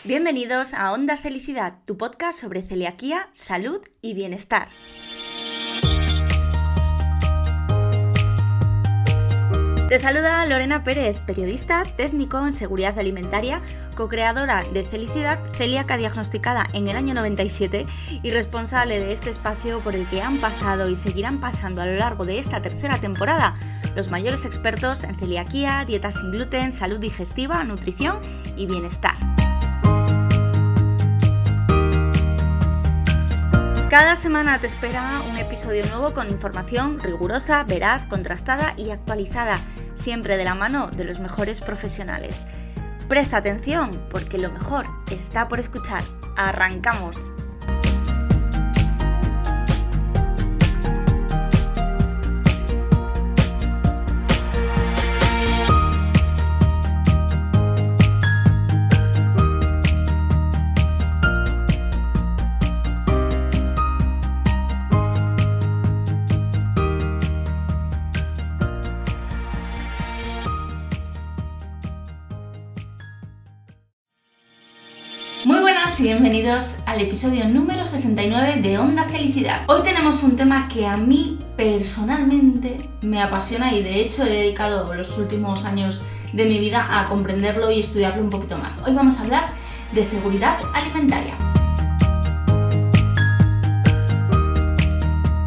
Bienvenidos a Onda Felicidad, tu podcast sobre celiaquía, salud y bienestar. Te saluda Lorena Pérez, periodista, técnico en seguridad alimentaria, co-creadora de Felicidad, celíaca diagnosticada en el año 97 y responsable de este espacio por el que han pasado y seguirán pasando a lo largo de esta tercera temporada los mayores expertos en celiaquía, dieta sin gluten, salud digestiva, nutrición y bienestar. Cada semana te espera un episodio nuevo con información rigurosa, veraz, contrastada y actualizada, siempre de la mano de los mejores profesionales. Presta atención, porque lo mejor está por escuchar. ¡Arrancamos! Muy buenas y bienvenidos al episodio número 69 de Onda Felicidad. Hoy tenemos un tema que a mí personalmente me apasiona y de hecho he dedicado los últimos años de mi vida a comprenderlo y estudiarlo un poquito más. Hoy vamos a hablar de seguridad alimentaria.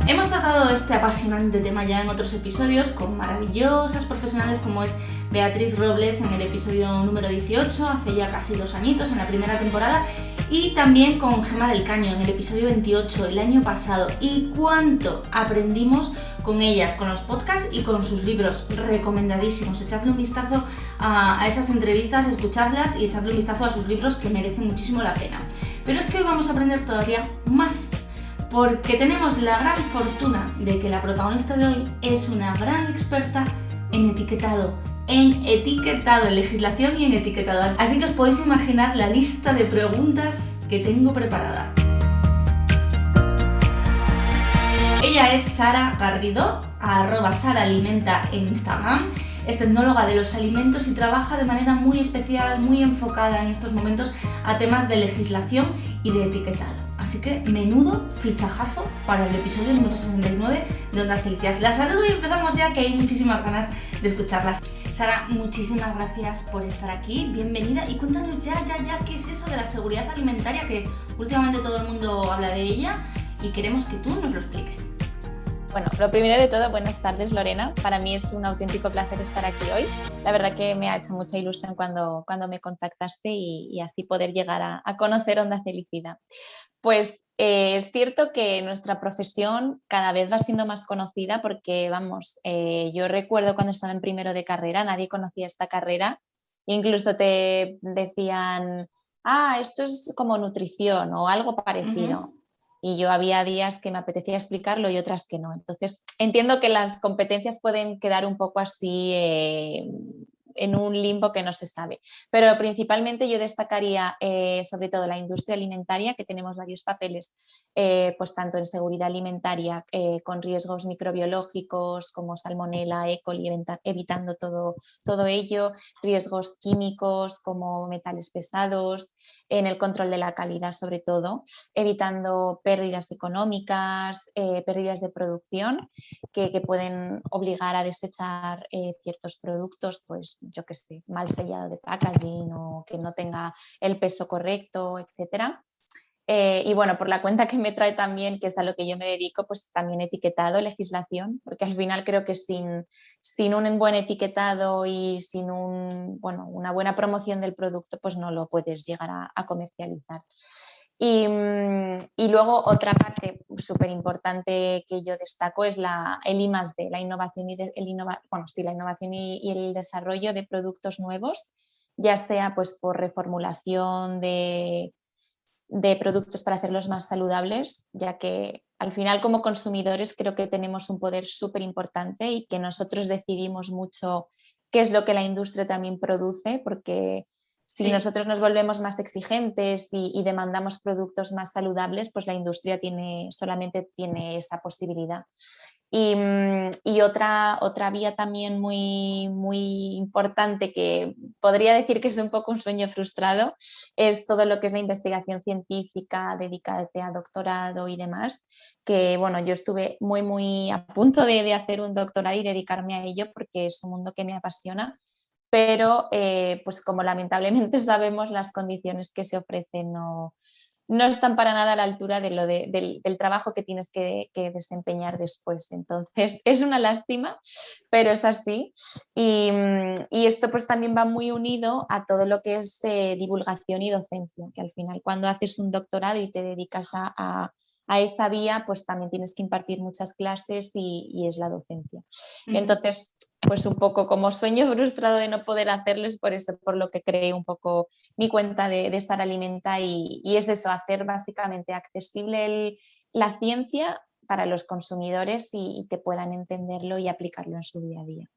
Hemos tratado este apasionante tema ya en otros episodios con maravillosas profesionales como es Beatriz Robles en el episodio número 18, hace ya casi 2 añitos, en la primera temporada, y también con Gemma del Caño en el episodio 28, el año pasado. Y cuánto aprendimos con ellas, con los podcasts y con sus libros, recomendadísimos. Echadle un vistazo a esas entrevistas, escuchadlas y echadle un vistazo a sus libros que merecen muchísimo la pena. Pero es que hoy vamos a aprender todavía más, porque tenemos la gran fortuna de que la protagonista de hoy es una gran experta en etiquetado, en legislación y en etiquetado. Así que os podéis imaginar la lista de preguntas que tengo preparada. Ella es Sara Garrido, @SaraAlimenta en Instagram. Es tecnóloga de los alimentos y trabaja de manera muy especial, muy enfocada en estos momentos a temas de legislación y de etiquetado. Así que menudo fichajazo para el episodio número 69 de Onda Felicidad. La saludo y empezamos ya, que hay muchísimas ganas de escucharlas. Sara, muchísimas gracias por estar aquí, bienvenida, y cuéntanos ya qué es eso de la seguridad alimentaria, que últimamente todo el mundo habla de ella y queremos que tú nos lo expliques. Bueno, lo primero de todo, buenas tardes, Lorena. Para mí es un auténtico placer estar aquí hoy. La verdad que me ha hecho mucha ilusión cuando me contactaste y así poder llegar a conocer Onda Felicidad. Pues es cierto que nuestra profesión cada vez va siendo más conocida porque, yo recuerdo cuando estaba en primero de carrera, nadie conocía esta carrera, incluso te decían, esto es como nutrición o algo parecido. Uh-huh. Y yo había días que me apetecía explicarlo y otras que no. Entonces, entiendo que las competencias pueden quedar un poco así en un limbo que no se sabe. Pero principalmente yo destacaría sobre todo la industria alimentaria, que tenemos varios papeles, pues tanto en seguridad alimentaria con riesgos microbiológicos como salmonela, E. coli, evitando todo ello, riesgos químicos como metales pesados, en el control de la calidad sobre todo, evitando pérdidas económicas, pérdidas de producción que pueden obligar a desechar ciertos productos, pues yo qué sé, mal sellado de packaging o que no tenga el peso correcto, etcétera. Y bueno, por la cuenta que me trae también, que es a lo que yo me dedico, pues también etiquetado, legislación, porque al final creo que sin un buen etiquetado y sin una buena promoción del producto, pues no lo puedes llegar a comercializar. Y luego otra parte súper importante que yo destaco es el I+D, la innovación la innovación y el desarrollo de productos nuevos, ya sea pues por reformulación de productos para hacerlos más saludables, ya que al final como consumidores creo que tenemos un poder súper importante y que nosotros decidimos mucho qué es lo que la industria también produce, porque si nosotros nos volvemos más exigentes y demandamos productos más saludables, pues la industria solamente tiene esa posibilidad. Y otra vía también muy, muy importante, que podría decir que es un poco un sueño frustrado, es todo lo que es la investigación científica dedicada a doctorado y demás, que bueno, yo estuve muy, muy a punto de hacer un doctorado y dedicarme a ello porque es un mundo que me apasiona, pero pues como lamentablemente sabemos, las condiciones que se ofrecen no están para nada a la altura de del trabajo que tienes que desempeñar después. Entonces, es una lástima, pero es así. Y esto pues también va muy unido a todo lo que es divulgación y docencia, que al final cuando haces un doctorado y te dedicas a esa vía, pues también tienes que impartir muchas clases y es la docencia. Entonces, pues un poco como sueño frustrado de no poder hacerlo, es por eso por lo que creé un poco mi cuenta de Sara Alimenta, y es eso, hacer básicamente accesible la ciencia para los consumidores y que puedan entenderlo y aplicarlo en su día a día.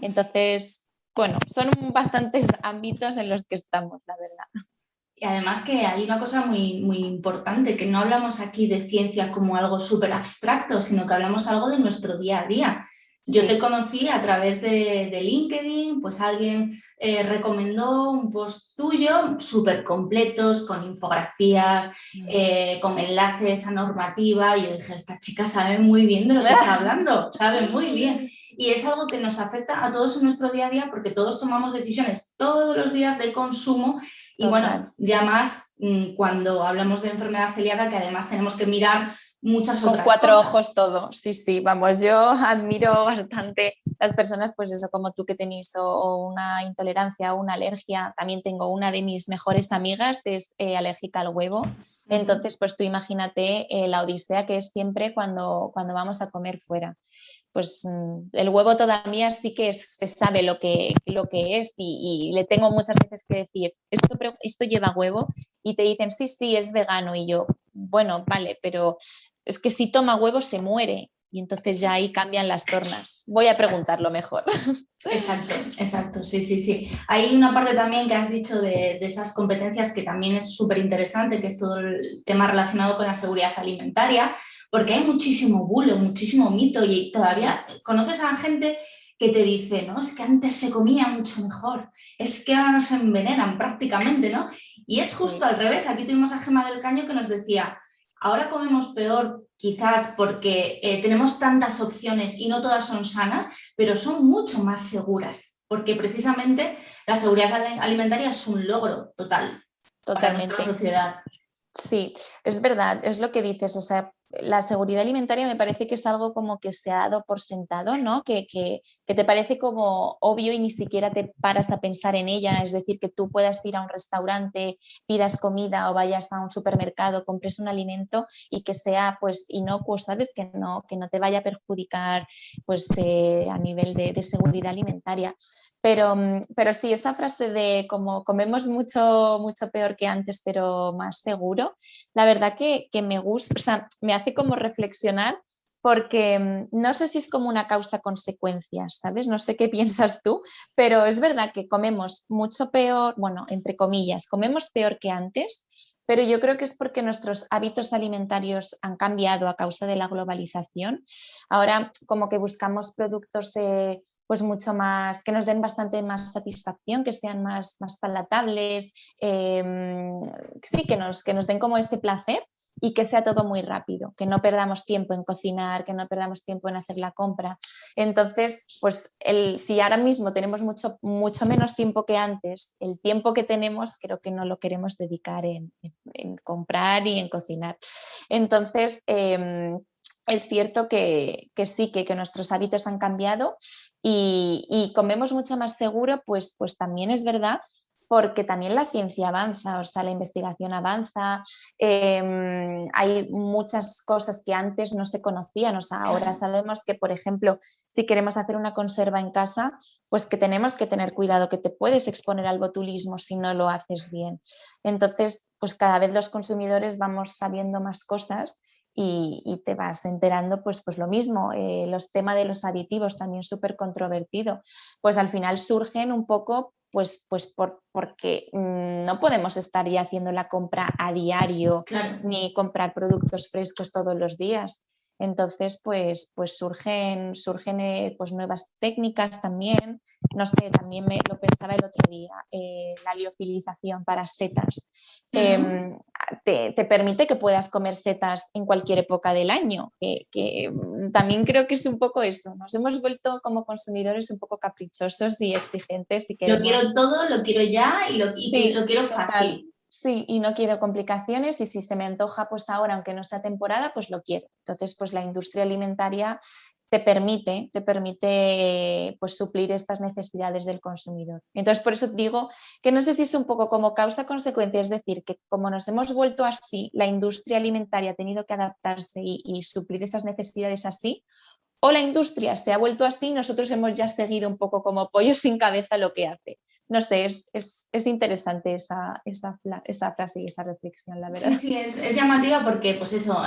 Entonces, bueno, son bastantes ámbitos en los que estamos, la verdad. Y además que hay una cosa muy, muy importante, que no hablamos aquí de ciencia como algo súper abstracto, sino que hablamos algo de nuestro día a día. Yo te conocí a través de LinkedIn, pues alguien recomendó un post tuyo súper completos, con infografías, con enlaces a normativa, y yo dije, esta chica sabe muy bien de lo que está hablando, sabe muy bien. Y es algo que nos afecta a todos en nuestro día a día, porque todos tomamos decisiones todos los días de consumo. Y bueno, ya más cuando hablamos de enfermedad celíaca, que además tenemos que mirar muchas otras cosas. Con 4 ojos todo, sí, sí, vamos, yo admiro bastante las personas, pues eso, como tú, que tenéis o una intolerancia o una alergia. También tengo una de mis mejores amigas, es alérgica al huevo. Entonces, pues tú imagínate la odisea que es siempre cuando vamos a comer fuera. Pues el huevo todavía sí que se sabe lo que es, y le tengo muchas veces que decir, esto lleva huevo, y te dicen, sí, sí, es vegano, y yo, bueno, vale, pero es que si toma huevo se muere, y entonces ya ahí cambian las tornas. Voy a preguntarlo mejor. Exacto, sí. Hay una parte también que has dicho de esas competencias que también es súper interesante, que es todo el tema relacionado con la seguridad alimentaria, porque hay muchísimo bulo, muchísimo mito, y todavía conoces a gente que te dice, no, es que antes se comía mucho mejor, es que ahora nos envenenan prácticamente, ¿no? Y es justo al revés. Aquí tuvimos a Gemma del Caño que nos decía, ahora comemos peor quizás porque tenemos tantas opciones y no todas son sanas, pero son mucho más seguras, porque precisamente la seguridad alimentaria es un logro total para nuestra sociedad. Sí, es verdad, es lo que dices, o sea, la seguridad alimentaria me parece que es algo como que se ha dado por sentado, ¿no? Que te parece como obvio y ni siquiera te paras a pensar en ella. Es decir, que tú puedas ir a un restaurante, pidas comida, o vayas a un supermercado, compres un alimento y que sea pues inocuo, ¿sabes? Que no te vaya a perjudicar pues a nivel de seguridad alimentaria. Pero sí, esa frase de como comemos mucho, mucho peor que antes, pero más seguro, la verdad que me gusta, o sea, me hace como reflexionar, porque no sé si es como una causa-consecuencia, ¿sabes? No sé qué piensas tú, pero es verdad que comemos mucho peor, bueno, entre comillas, comemos peor que antes, pero yo creo que es porque nuestros hábitos alimentarios han cambiado a causa de la globalización. Ahora como que buscamos productos pues mucho más, que nos den bastante más satisfacción, que sean más palatables, sí, que nos den como ese placer, y que sea todo muy rápido, que no perdamos tiempo en cocinar, que no perdamos tiempo en hacer la compra. Entonces, pues si ahora mismo tenemos mucho menos tiempo que antes, el tiempo que tenemos creo que no lo queremos dedicar en comprar y en cocinar. Entonces, es cierto que sí, que nuestros hábitos han cambiado, y comemos mucho más seguro, pues también es verdad, porque también la ciencia avanza, o sea, la investigación avanza, hay muchas cosas que antes no se conocían, o sea, ahora sabemos que, por ejemplo, si queremos hacer una conserva en casa, pues que tenemos que tener cuidado, que te puedes exponer al botulismo si no lo haces bien. Entonces, pues cada vez los consumidores vamos sabiendo más cosas, y te vas enterando, pues lo mismo, los temas de los aditivos también súper controvertido, pues al final surgen un poco pues porque no podemos estar ya haciendo la compra a diario, claro, ni comprar productos frescos todos los días. Entonces, pues surgen pues nuevas técnicas también. No sé, también me lo pensaba el otro día, la liofilización para setas. Te permite que puedas comer setas en cualquier época del año, que también creo que es un poco eso. Nos hemos vuelto como consumidores un poco caprichosos y exigentes y Lo queremos... quiero todo, lo quiero ya y lo Sí, quiero total. fácil. Sí, y no quiero complicaciones y si se me antoja pues ahora, aunque no sea temporada, pues lo quiero. Entonces, pues la industria alimentaria te permite pues suplir estas necesidades del consumidor. Entonces, por eso digo que no sé si es un poco como causa-consecuencia, es decir, que como nos hemos vuelto así, la industria alimentaria ha tenido que adaptarse y suplir esas necesidades así, o la industria se ha vuelto así y nosotros hemos ya seguido un poco como pollo sin cabeza lo que hace. No sé, es interesante esa frase y esa reflexión, la verdad. Sí, sí, es llamativa porque, pues eso,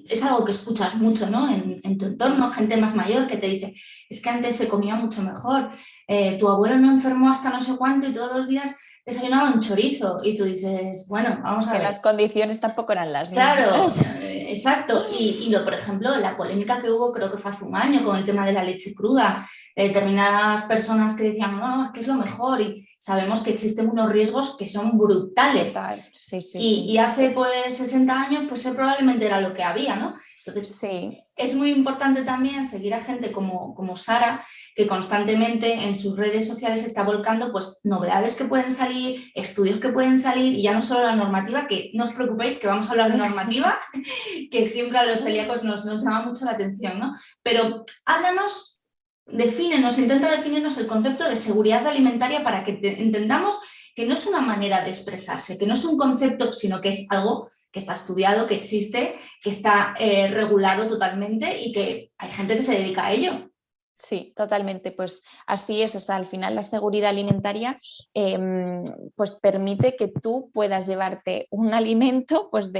es algo que escuchas mucho, ¿no? En tu entorno, gente más mayor que te dice, es que antes se comía mucho mejor, tu abuelo no enfermó hasta no sé cuánto y todos los días desayunaba un chorizo. Y tú dices, bueno, vamos a Que ver. las condiciones tampoco eran las Claro, mismas. exacto. Por ejemplo, la polémica que hubo, creo que fue hace un año, con el tema de la leche cruda, determinadas personas que decían, no, es que es lo mejor, y sabemos que existen unos riesgos que son brutales. Total, sí, sí, Y sí. hace pues 60 años, pues probablemente era lo que había, ¿no? Entonces, Sí, es muy importante también seguir a gente como Sara, que constantemente en sus redes sociales está volcando pues novedades que pueden salir, estudios que pueden salir, y ya no solo la normativa, que no os preocupéis que vamos a hablar de normativa, que siempre a los celíacos nos llama mucho la atención, ¿no? Pero háblanos, defínenos, intenta definirnos el concepto de seguridad alimentaria para que entendamos que no es una manera de expresarse, que no es un concepto, sino que es algo que está estudiado, que existe, que está regulado totalmente y que hay gente que se dedica a ello. sí, totalmente. Pues así es. O sea, al final la seguridad alimentaria pues permite que tú puedas llevarte un alimento pues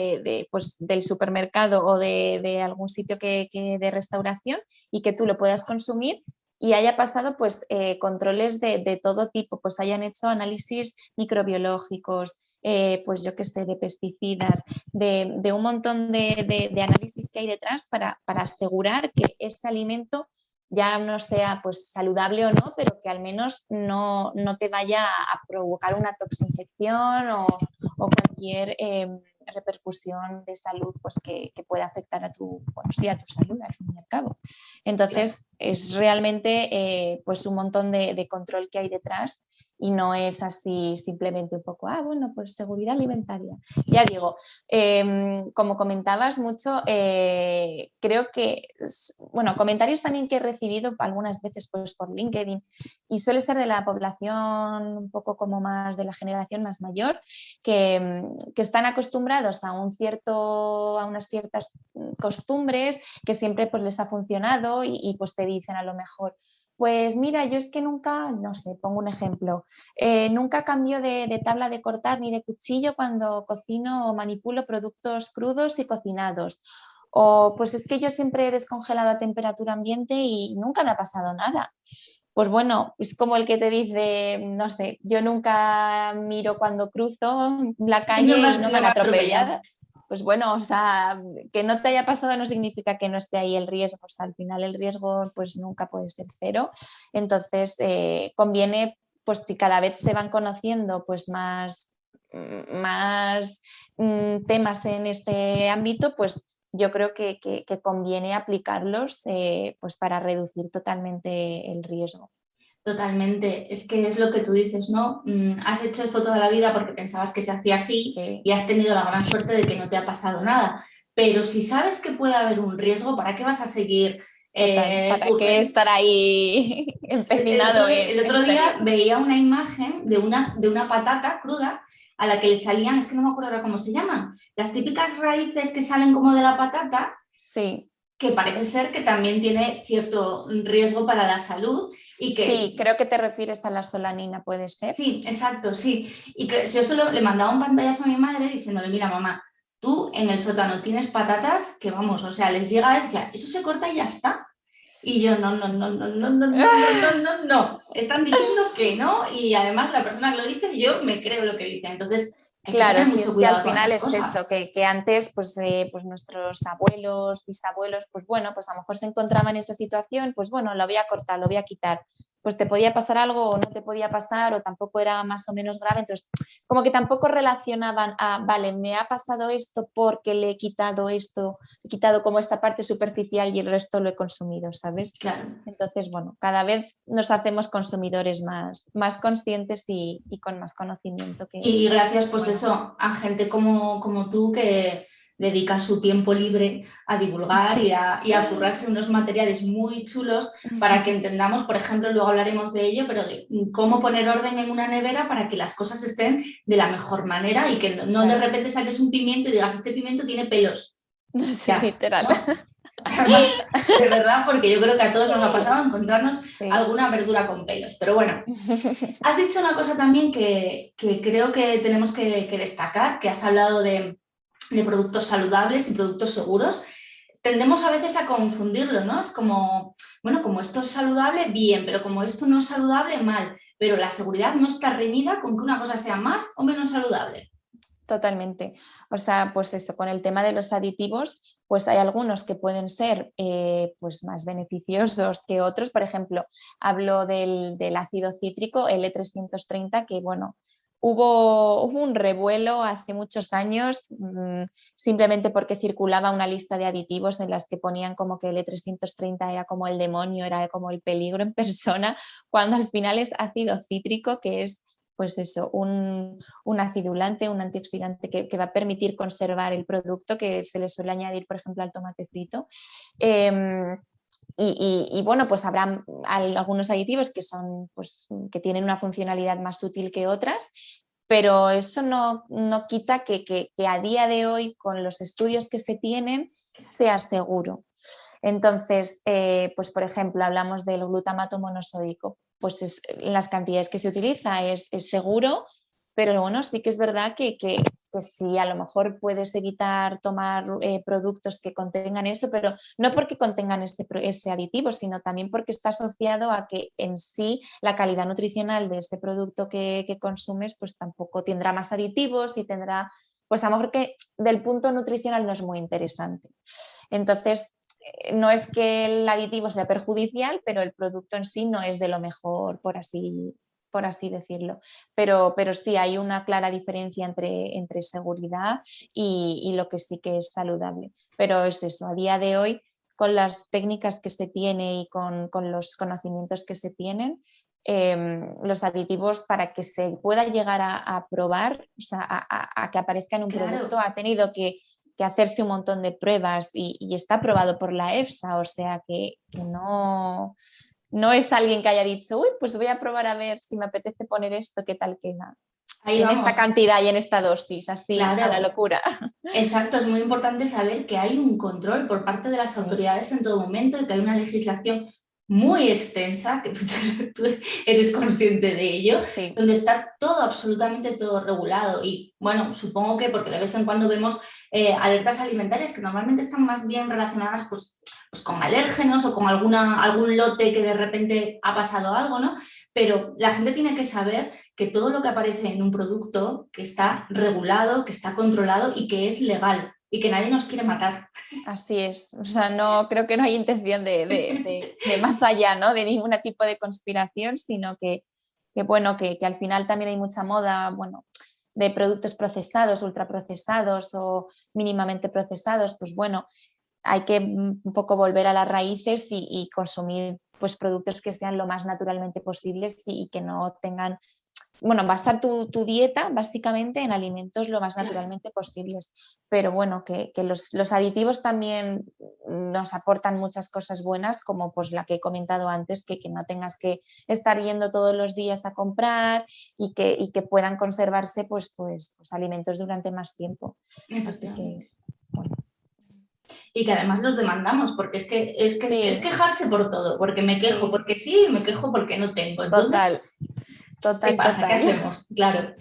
pues del supermercado o de algún sitio de restauración y que tú lo puedas consumir y haya pasado pues controles de todo tipo, pues hayan hecho análisis microbiológicos, pues yo qué sé, de pesticidas, de un montón de análisis que hay detrás para asegurar que ese alimento ya no sea pues saludable o no, pero que al menos no te vaya a provocar una toxinfección o cualquier repercusión de salud pues que pueda afectar a a tu salud al fin y al cabo. Entonces es realmente pues un montón de control que hay detrás y no es así simplemente un poco, bueno, pues seguridad alimentaria. Ya digo, como comentabas mucho, creo que, bueno, comentarios también que he recibido algunas veces pues, por LinkedIn y suele ser de la población un poco como más de la generación más mayor, que están acostumbrados a unas ciertas costumbres que siempre pues, les ha funcionado pues te dicen a lo mejor, pues mira, yo es que nunca, no sé, pongo un ejemplo, nunca cambio de tabla de cortar ni de cuchillo cuando cocino o manipulo productos crudos y cocinados. O pues es que yo siempre he descongelado a temperatura ambiente y nunca me ha pasado nada. Pues bueno, es como el que te dice, no sé, yo nunca miro cuando cruzo la Y no calle y me, no me no han me atropellan. atropellado. Pues bueno, o sea, que no te haya pasado no significa que no esté ahí el riesgo. O sea, al final el riesgo pues nunca puede ser cero. Entonces, conviene, pues si cada vez se van conociendo pues más temas en este ámbito, pues yo creo que conviene aplicarlos pues para reducir totalmente el riesgo. Totalmente, es que es lo que tú dices, ¿no? Has hecho esto toda la vida porque pensabas que se hacía así Sí. y has tenido la gran suerte de que no te ha pasado nada. Pero si sabes que puede haber un riesgo, ¿para qué vas a seguir? Total, ¿para qué estar ahí empecinado El en otro día serlo? veía una imagen de una patata cruda a la que le salían, es que no me acuerdo ahora cómo se llaman, las típicas raíces que salen como de la patata, Sí, que parece ser que también tiene cierto riesgo para la salud y sí, que creo que te refieres a la solanina, ¿puede ser? sí, exacto, sí. Y que yo solo le mandaba un pantallazo a mi madre diciéndole, mira, mamá, tú en el sótano tienes patatas que vamos, o sea, les llega a decir, eso se corta y ya está. Y yo, no, no, no, no, no, no, no, no, no, no, no. Están diciendo que no, y además la persona que lo dice, yo me creo lo que dice. Entonces, Hay que Claro, tener sí, mucho es que al cuidado con final esas es cosas. esto, que antes pues nuestros abuelos, bisabuelos, pues bueno, pues a lo mejor se encontraban en esa situación, pues bueno, lo voy a cortar, lo voy a quitar. Pues te podía pasar algo o no te podía pasar o tampoco era más o menos grave, entonces como que tampoco relacionaban a, vale, me ha pasado esto porque le he quitado esto, he quitado como esta parte superficial y el resto lo he consumido, ¿sabes? Claro. Entonces, bueno, cada vez nos hacemos consumidores más conscientes y con más conocimiento Y gracias, pues bueno. eso, a gente como tú que dedica su tiempo libre a divulgar Sí. y a currarse unos materiales muy chulos para que entendamos, por ejemplo, luego hablaremos de ello, pero de cómo poner orden en una nevera para que las cosas estén de la mejor manera y que no de Claro. repente saques un pimiento y digas, este pimiento tiene pelos. Sí, Ya, literal. ¿no? Además, de verdad, porque yo creo que a todos nos ha pasado encontrarnos Sí. alguna verdura con pelos. Pero bueno, has dicho una cosa también que creo que tenemos que destacar, que has hablado de productos saludables y productos seguros. Tendemos a veces a confundirlo, ¿no? Es como, bueno, como esto es saludable, bien, pero como esto no es saludable, mal. Pero la seguridad no está reñida con que una cosa sea más o menos saludable. Totalmente. O sea, pues eso, con el tema de los aditivos, pues hay algunos que pueden ser pues más beneficiosos que otros. Por ejemplo, hablo del ácido cítrico, el E330, que bueno, hubo un revuelo hace muchos años simplemente porque circulaba una lista de aditivos en las que ponían como que el E330 era como el demonio, era como el peligro en persona, cuando al final es ácido cítrico, que es pues eso, un acidulante, un antioxidante que va a permitir conservar el producto que se le suele añadir, por ejemplo, al tomate frito. Y bueno, pues habrá algunos aditivos que son, pues, que tienen una funcionalidad más útil que otras, pero eso no quita que a día de hoy, con los estudios que se tienen, sea seguro. Entonces, pues por ejemplo, hablamos del glutamato monosódico, pues en las cantidades que se utiliza es seguro, pero bueno, sí que es verdad que sí, a lo mejor puedes evitar tomar productos que contengan eso, pero no porque contengan ese aditivo, sino también porque está asociado a que en sí la calidad nutricional de este producto que consumes pues tampoco tendrá más aditivos y tendrá, pues a lo mejor que del punto nutricional no es muy interesante. Entonces, no es que el aditivo sea perjudicial, pero el producto en sí no es de lo mejor, por así decirlo. Pero sí hay una clara diferencia entre seguridad y lo que sí que es saludable. Pero es eso, a día de hoy, con las técnicas que se tiene y con los conocimientos que se tienen, los aditivos para que se pueda llegar a probar, o sea, a que aparezca en un producto, Claro. ha tenido que hacerse un montón de pruebas y está aprobado por la EFSA, o sea que no es alguien que haya dicho, uy, pues voy a probar a ver si me apetece poner esto, qué tal queda. Ahí En esta vamos. cantidad y en esta dosis, así, a la Claro. locura. Exacto, es muy importante saber que hay un control por parte de las Sí, autoridades en todo momento y que hay una legislación muy extensa, que tú eres consciente de ello, sí, donde está todo, absolutamente todo regulado. Y bueno, supongo que porque de vez en cuando vemos alertas alimentarias que normalmente están más bien relacionadas pues con alérgenos o con algún lote que de repente ha pasado algo, ¿no? Pero la gente tiene que saber que todo lo que aparece en un producto que está regulado, que está controlado y que es legal y que nadie nos quiere matar. así es. O sea, no creo que no hay intención de más allá, ¿no? De ningún tipo de conspiración, sino que bueno, que al final también hay mucha moda, bueno, de productos procesados, ultraprocesados o mínimamente procesados, pues bueno, hay que un poco volver a las raíces y consumir pues, productos que sean lo más naturalmente posibles y que no tengan, bueno, basar tu dieta básicamente en alimentos lo más Claro. naturalmente posibles. Pero bueno, que los aditivos también nos aportan muchas cosas buenas, como pues la que he comentado antes, que no tengas que estar yendo todos los días a comprar y que puedan conservarse pues alimentos durante más tiempo. Así Efectivamente. que, bueno, Y que además los demandamos, porque es sí, quejarse por todo, porque me quejo sí. porque sí, me quejo porque no tengo. Entonces, Total, ¿qué total, pasa? ¿Qué total. hacemos? Claro.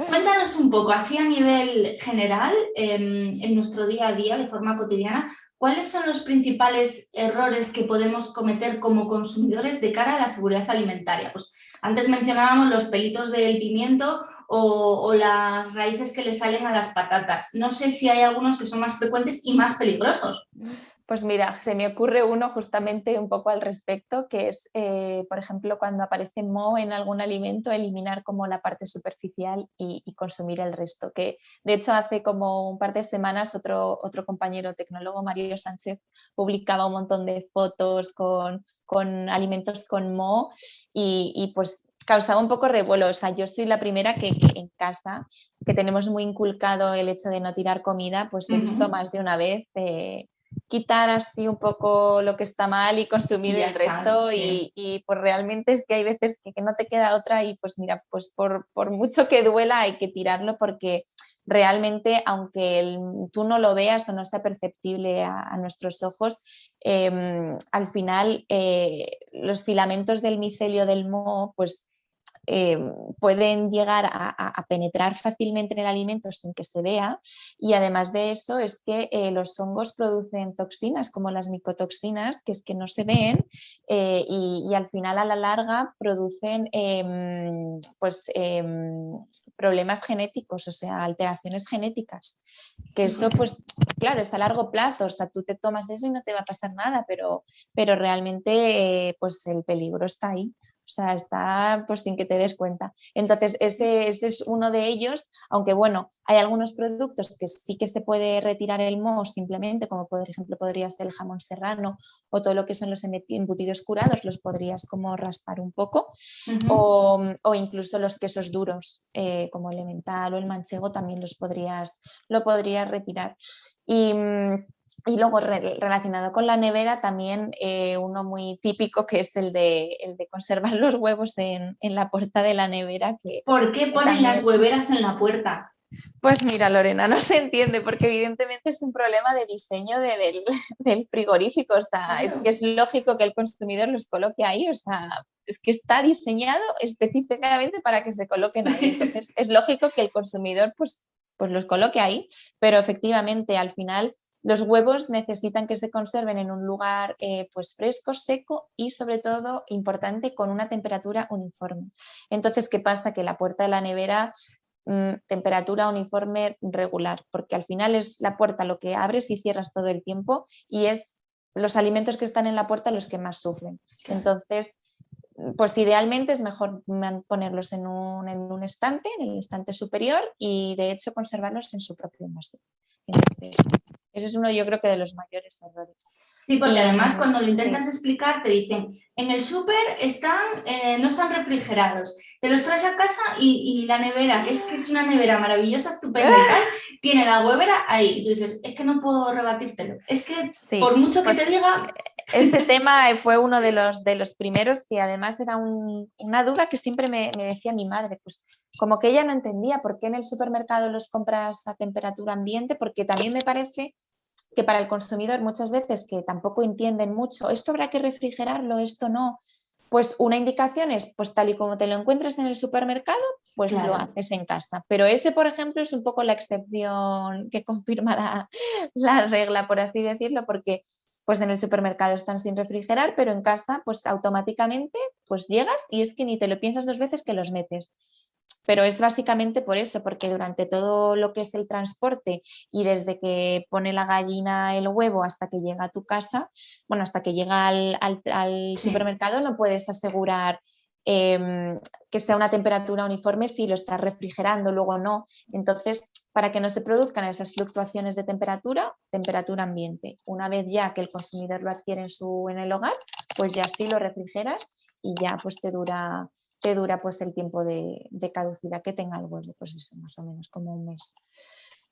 Cuéntanos un poco, así a nivel general, en nuestro día a día, de forma cotidiana, ¿cuáles son los principales errores que podemos cometer como consumidores de cara a la seguridad alimentaria? Pues antes mencionábamos los pelitos del pimiento o las raíces que le salen a las patatas. No sé si hay algunos que son más frecuentes y más peligrosos. Pues mira, se me ocurre uno justamente un poco al respecto, que es, por ejemplo, cuando aparece moho en algún alimento, eliminar como la parte superficial y consumir el resto. Que de hecho hace como un par de semanas otro compañero tecnólogo, Mario Sánchez, publicaba un montón de fotos con alimentos con moho y pues causaba un poco revuelo. O sea, yo soy la primera que en casa, que tenemos muy inculcado el hecho de no tirar comida, pues he visto más de una vez quitar así un poco lo que está mal y consumir Y ya el está, resto sí. y pues realmente es que hay veces que no te queda otra y pues mira, pues por mucho que duela hay que tirarlo porque realmente aunque tú no lo veas o no sea perceptible a nuestros ojos, al final los filamentos del micelio del moho pues pueden llegar a penetrar fácilmente en el alimento sin que se vea y además de eso es que los hongos producen toxinas como las micotoxinas que es que no se ven y al final a la larga producen problemas genéticos, o sea, alteraciones genéticas. Que Sí, eso, porque pues, claro, es a largo plazo, o sea, tú te tomas eso y no te va a pasar nada, pero realmente, pues, el peligro está ahí. O sea, está pues sin que te des cuenta. Entonces, ese es uno de ellos, aunque bueno, hay algunos productos que sí que se puede retirar el moho simplemente, como por ejemplo podría ser el jamón serrano o todo lo que son los embutidos curados, los podrías como raspar un poco, o incluso los quesos duros, como el emmental o el manchego, también lo podrías retirar. Y luego relacionado con la nevera también uno muy típico que es el de conservar los huevos en la puerta de la nevera. ¿por qué Que ponen las también, hueveras en la puerta? pues mira Lorena, no se entiende porque evidentemente es un problema de diseño del frigorífico. O sea, es que Claro. es lógico que el consumidor los coloque ahí. O sea, es que está diseñado específicamente para que se coloquen ahí. Entonces es lógico que el consumidor pues los coloque ahí, pero efectivamente al final los huevos necesitan que se conserven en un lugar pues fresco, seco y sobre todo, importante, con una temperatura uniforme. Entonces, ¿qué pasa? Que la puerta de la nevera, temperatura uniforme regular, porque al final es la puerta lo que abres y cierras todo el tiempo y es los alimentos que están en la puerta los que más sufren. Claro. Entonces, pues idealmente es mejor ponerlos en un estante, en el estante superior y de hecho conservarlos en su propio envase. Entonces, ese es uno yo creo que de los mayores errores. Sí, porque Y además cuando lo intentas sí, explicar te dicen, en el súper no están refrigerados, te los traes a casa y la nevera, que es una nevera maravillosa, estupenda y tal, tiene la huevera ahí. Y tú dices, es que no puedo rebatírtelo. Es que sí, por mucho que pues te diga... este tema fue uno de los primeros que además era una duda que siempre me decía mi madre, pues como que ella no entendía por qué en el supermercado los compras a temperatura ambiente, porque también me parece que para el consumidor muchas veces que tampoco entienden mucho, esto habrá que refrigerarlo, esto no, pues una indicación es, pues tal y como te lo encuentres en el supermercado, pues lo Claro, haces en casa. Pero ese, por ejemplo, es un poco la excepción que confirma la regla, por así decirlo, porque pues en el supermercado están sin refrigerar, pero en casa pues automáticamente pues llegas y es que ni te lo piensas dos veces que los metes. Pero es básicamente por eso, porque durante todo lo que es el transporte y desde que pone la gallina el huevo hasta que llega a tu casa, bueno, hasta que llega al sí. supermercado, no puedes asegurar que sea una temperatura uniforme si lo estás refrigerando, luego no. Entonces, para que no se produzcan esas fluctuaciones de temperatura, temperatura ambiente. Una vez ya que el consumidor lo adquiere en el hogar, pues ya sí lo refrigeras y ya pues te dura pues el tiempo de caducidad que tenga el huevo, pues eso, más o menos como un mes.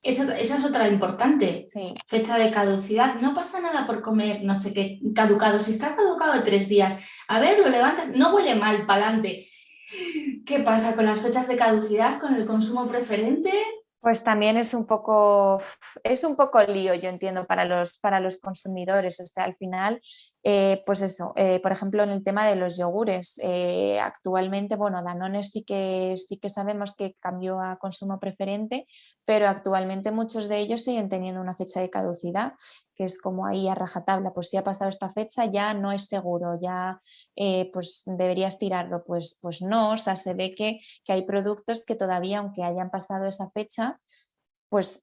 Esa es otra importante. Sí. Fecha de caducidad. No pasa nada por comer, no sé qué, caducado. Si está caducado de 3 días, a ver, lo levantas, no huele mal, pa'lante. ¿Qué pasa con las fechas de caducidad, con el consumo preferente? Pues también es un poco lío, yo entiendo, para los consumidores. O sea, al final Pues eso, por ejemplo, en el tema de los yogures, actualmente, bueno, Danone sí que sabemos que cambió a consumo preferente, pero actualmente muchos de ellos siguen teniendo una fecha de caducidad, que es como ahí a rajatabla, pues si ha pasado esta fecha ya no es seguro, ya pues deberías tirarlo, pues no, o sea, se ve que hay productos que todavía, aunque hayan pasado esa fecha, pues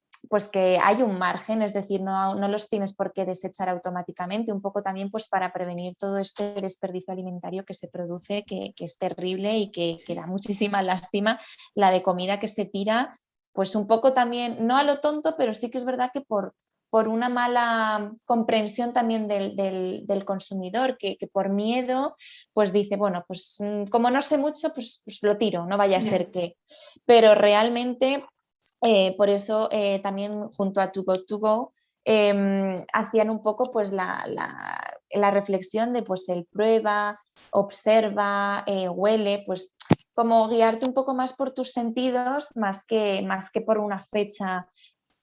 que hay un margen, es decir, no los tienes por qué desechar automáticamente, un poco también pues para prevenir todo este desperdicio alimentario que se produce, que es terrible y que da muchísima lástima, la de comida que se tira, pues un poco también, no a lo tonto, pero sí que es verdad que por una mala comprensión también del consumidor, que por miedo pues dice, bueno, pues como no sé mucho, pues lo tiro, no vaya a ser que, pero realmente... por eso también junto a Too Good To Go hacían un poco pues la reflexión de pues el prueba, observa, huele, pues como guiarte un poco más por tus sentidos más que por una fecha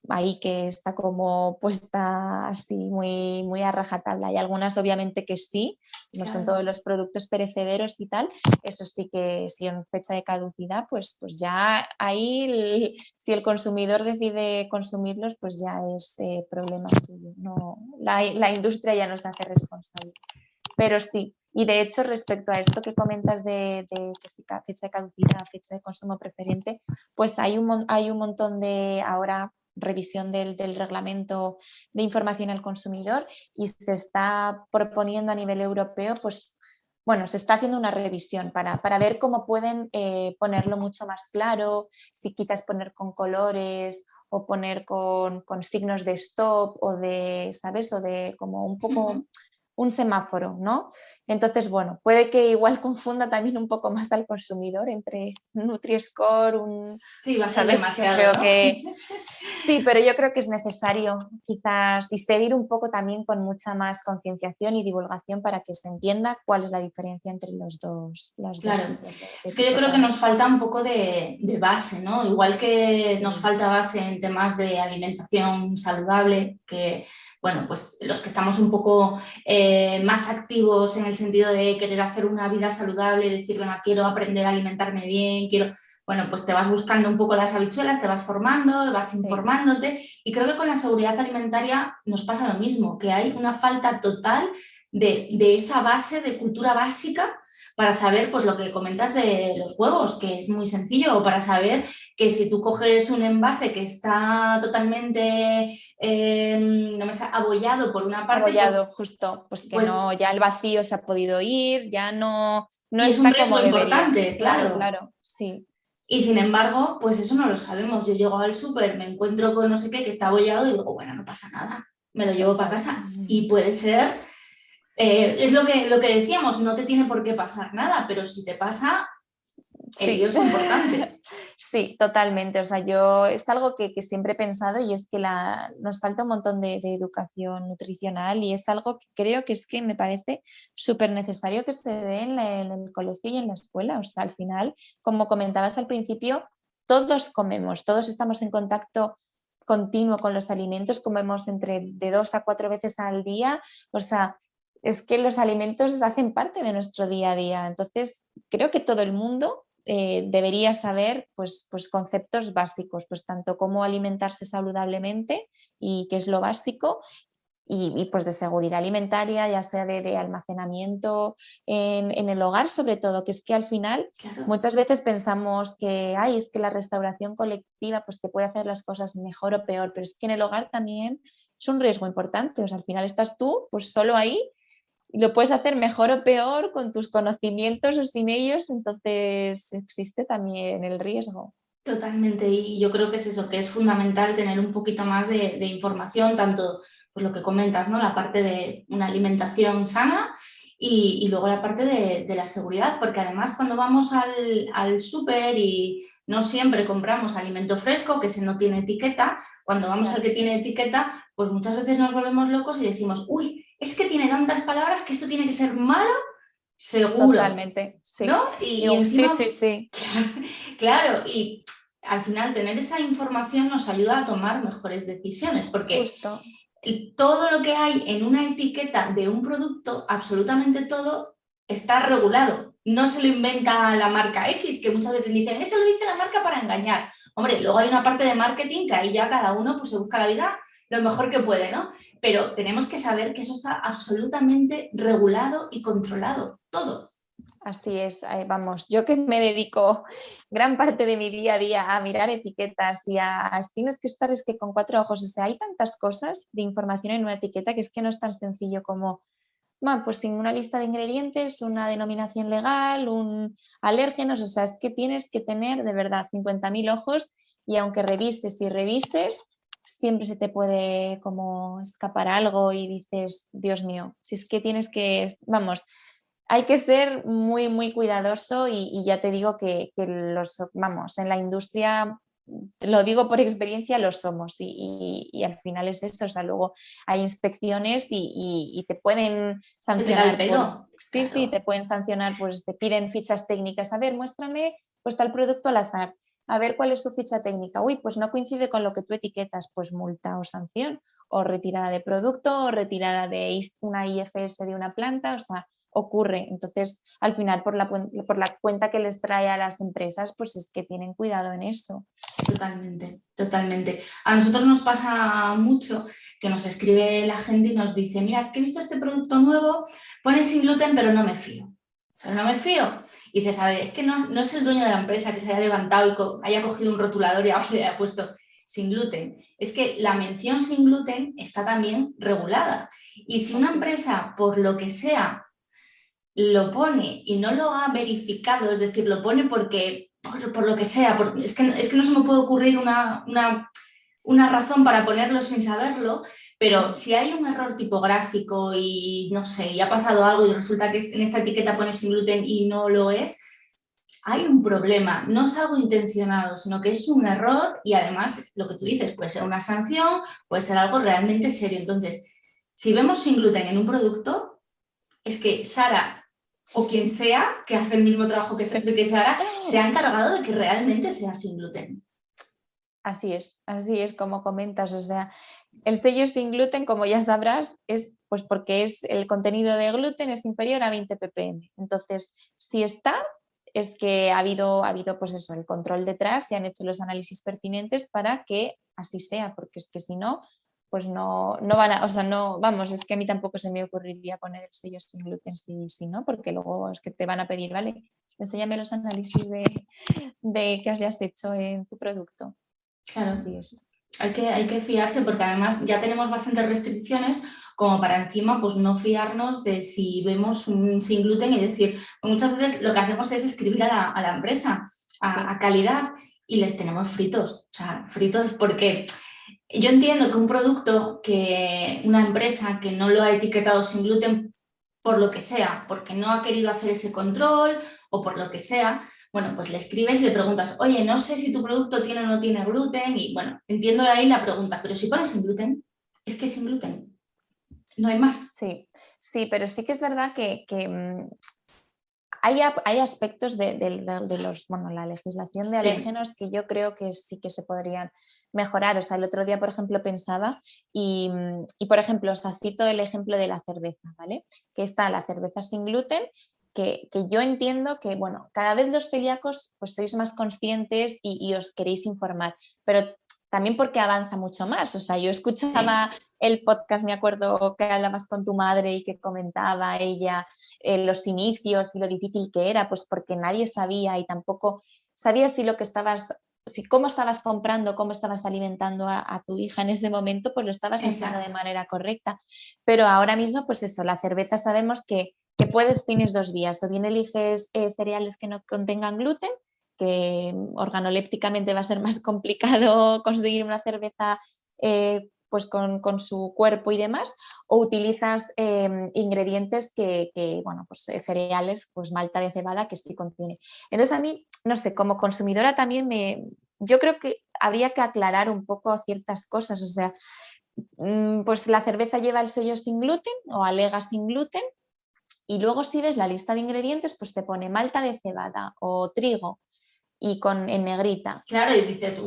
ahí que está como puesta así muy, muy a rajatabla. Hay algunas obviamente que sí, no son todos los productos perecederos y tal, eso sí que si en fecha de caducidad, pues ya ahí si el consumidor decide consumirlos, pues ya es problema suyo, no, la industria ya nos hace responsable. Pero sí, y de hecho respecto a esto que comentas de que si fecha de caducidad, fecha de consumo preferente, pues hay un montón de ahora revisión del reglamento de información al consumidor y se está proponiendo a nivel europeo, pues bueno, se está haciendo una revisión para ver cómo pueden ponerlo mucho más claro, si quizás poner con colores o poner con signos de stop o de, ¿sabes? O de como un poco... un semáforo, ¿no? Entonces, bueno, puede que igual confunda también un poco más al consumidor entre Nutri-Score, sí, va a ser ¿sabes? demasiado, Yo creo ¿no? que sí, pero yo creo que es necesario quizás y seguir un poco también con mucha más concienciación y divulgación para que se entienda cuál es la diferencia entre los dos Claro. tipos de Es que yo creo que etiquetado. nos falta un poco de base, ¿no? Igual que nos falta base en temas de alimentación saludable, que, bueno, pues los que estamos un poco más activos en el sentido de querer hacer una vida saludable, decir, venga, quiero aprender a alimentarme bien, bueno, pues te vas buscando un poco las habichuelas, te vas formando, vas informándote y creo que con la seguridad alimentaria nos pasa lo mismo, que hay una falta total de esa base de cultura básica para saber pues lo que comentas de los huevos, que es muy sencillo, o para saber que si tú coges un envase que está totalmente abollado por una parte... Abollado, pues, justo, pues que no, ya el vacío se ha podido ir, ya no y es un está riesgo como debería. importante, claro, sí. Y sin embargo, pues eso no lo sabemos. Yo llego al súper, me encuentro con no sé qué que está abollado y digo, bueno, no pasa nada, me lo llevo para casa. Y puede ser, es lo que decíamos, no te tiene por qué pasar nada, pero si te pasa, el lío es importante. Sí, totalmente. O sea, yo es algo que siempre he pensado y es que nos falta un montón de educación nutricional y es algo que creo que es que me parece súper necesario que se dé en el colegio y en la escuela. O sea, al final, como comentabas al principio, todos comemos, todos estamos en contacto continuo con los alimentos, comemos entre de 2 a 4 veces al día. O sea, es que los alimentos hacen parte de nuestro día a día. Entonces, creo que todo el mundo debería saber pues conceptos básicos, pues tanto cómo alimentarse saludablemente y qué es lo básico y pues de seguridad alimentaria, ya sea de almacenamiento en el hogar sobre todo, que es que al final muchas veces pensamos que es que la restauración colectiva pues te puede hacer las cosas mejor o peor, pero es que en el hogar también es un riesgo importante, o sea, al final estás tú pues solo ahí y lo puedes hacer mejor o peor con tus conocimientos o sin ellos, entonces existe también el riesgo. Totalmente, y yo creo que es eso, que es fundamental tener un poquito más de información, tanto pues lo que comentas, ¿no? La parte de una alimentación sana y luego la parte de la seguridad, porque además cuando vamos al súper y no siempre compramos alimento fresco, que ese no tiene etiqueta, cuando vamos al que tiene etiqueta, pues muchas veces nos volvemos locos y decimos, uy, es que tiene tantas palabras que esto tiene que ser malo, seguro. Totalmente, sí. ¿No? Y encima, sí. Claro, y al final tener esa información nos ayuda a tomar mejores decisiones, porque justo. todo lo que hay en una etiqueta de un producto, absolutamente todo, está regulado. No se lo inventa la marca X, que muchas veces dicen, eso lo dice la marca para engañar. Hombre, luego hay una parte de marketing que ahí ya cada uno pues, se busca la vida lo mejor que puede, ¿no? Pero tenemos que saber que eso está absolutamente regulado y controlado, todo. Así es, vamos, yo que me dedico gran parte de mi día a día a mirar etiquetas y tienes que estar es que con 4 ojos, o sea, hay tantas cosas de información en una etiqueta que es que no es tan sencillo como, bueno, pues sin una lista de ingredientes, una denominación legal, un alérgenos, o sea, es que tienes que tener de verdad 50.000 ojos y aunque revises y revises, siempre se te puede como escapar algo y dices, Dios mío, si es que tienes que, vamos, hay que ser muy, muy cuidadoso y ya te digo que vamos, en la industria, lo digo por experiencia, lo somos y al final es eso, o sea, luego hay inspecciones y te pueden Se te cae el sancionar pelo, sí, sí, claro. te pueden sancionar, pues te piden fichas técnicas, a ver, muéstrame pues tal producto al azar, a ver cuál es su ficha técnica, uy, pues no coincide con lo que tú etiquetas, pues multa o sanción, o retirada de producto, o retirada de una IFS de una planta, o sea, ocurre. Entonces, al final, por la cuenta que les trae a las empresas, pues es que tienen cuidado en eso. Totalmente, totalmente. A nosotros nos pasa mucho que nos escribe la gente y nos dice, mira, es que he visto este producto nuevo, pone sin gluten, pero no me fío. Pero no me fío. Y dices, a ver, es que no es el dueño de la empresa que se haya levantado y haya cogido un rotulador y ahora le haya puesto sin gluten. Es que la mención sin gluten está también regulada. Y si una empresa, por lo que sea, lo pone y no lo ha verificado, es decir, lo pone porque, por lo que sea, es que no se me puede ocurrir una razón para ponerlo sin saberlo, pero si hay un error tipográfico y no sé, y ha pasado algo y resulta que en esta etiqueta pone sin gluten y no lo es, hay un problema, no es algo intencionado, sino que es un error y además lo que tú dices puede ser una sanción, puede ser algo realmente serio. Entonces, si vemos sin gluten en un producto, es que Sara o quien sea que hace el mismo trabajo que Sara se ha encargado de que realmente sea sin gluten. Así es como comentas, o sea, el sello sin gluten, como ya sabrás, es pues porque el contenido de gluten es inferior a 20 ppm. Entonces, si está, es que ha habido pues eso, el control detrás y han hecho los análisis pertinentes para que así sea, porque es que si no, pues no van a, o sea, no, vamos, es que a mí tampoco se me ocurriría poner el sello sin gluten si no, porque luego es que te van a pedir, vale, enséñame los análisis de que hayas hecho en tu producto. Claro, Así es. hay que fiarse porque además ya tenemos bastantes restricciones como para encima pues no fiarnos de si vemos un sin gluten y decir, pues muchas veces lo que hacemos es escribir a la empresa, a calidad y les tenemos fritos, o sea, fritos porque yo entiendo que un producto, que una empresa que no lo ha etiquetado sin gluten por lo que sea, porque no ha querido hacer ese control o por lo que sea, bueno, pues le escribes y le preguntas, oye, no sé si tu producto tiene o no tiene gluten y bueno, entiendo ahí la pregunta, pero si pones sin gluten, es que es sin gluten, no hay más. Sí, sí, pero sí que es verdad que hay aspectos de los, bueno, la legislación de Sí, alérgenos que yo creo que sí que se podrían mejorar. O sea, el otro día, por ejemplo, pensaba y por ejemplo, os cito el ejemplo de la cerveza, ¿vale? Que está la cerveza sin gluten, que yo entiendo que, bueno, cada vez los celíacos pues sois más conscientes y os queréis informar, pero también porque avanza mucho más. O sea, yo escuchaba sí, el podcast, me acuerdo que hablabas con tu madre y que comentaba ella los inicios y lo difícil que era, pues porque nadie sabía y tampoco sabías si lo que estabas, si cómo estabas comprando, cómo estabas alimentando a tu hija en ese momento, pues lo estabas haciendo de exacto. manera correcta. Pero ahora mismo, pues eso, la cerveza sabemos que tienes dos vías, o bien eliges cereales que no contengan gluten, que organolépticamente va a ser más complicado conseguir una cerveza pues con su cuerpo y demás, o utilizas ingredientes bueno, pues cereales, pues malta de cebada que sí contiene. Entonces a mí, no sé, como consumidora también yo creo que habría que aclarar un poco ciertas cosas, o sea, pues la cerveza lleva el sello sin gluten o alega sin gluten y luego si ves la lista de ingredientes, pues te pone malta de cebada o trigo y en negrita. Claro, y dices,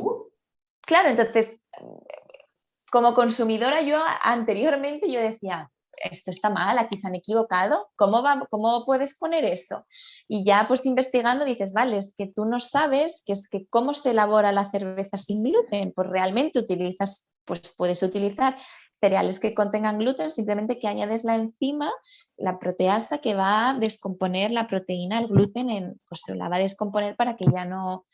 Claro, entonces como consumidora, yo anteriormente yo decía, esto está mal, aquí se han equivocado, ¿cómo puedes poner esto? Y ya pues investigando dices, vale, es que tú no sabes que es que cómo se elabora la cerveza sin gluten, pues realmente puedes utilizar cereales que contengan gluten, simplemente que añades la enzima, la proteasa que va a descomponer la proteína, el gluten, pues se la va a descomponer para que ya no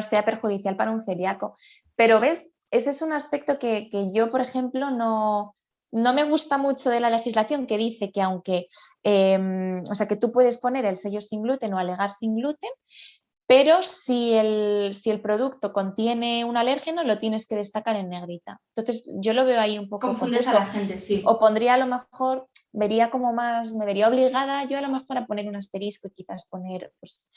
sea perjudicial para un celíaco. Pero ves, ese es un aspecto que yo, por ejemplo, no me gusta mucho de la legislación, que dice que aunque, o sea, que tú puedes poner el sello sin gluten o alegar sin gluten, pero si el producto contiene un alérgeno, lo tienes que destacar en negrita. Entonces, yo lo veo ahí un poco Confundes a confuso. la gente, sí. O pondría a lo mejor, vería como más, me vería obligada yo a lo mejor a poner un asterisco y quizás poner, pues,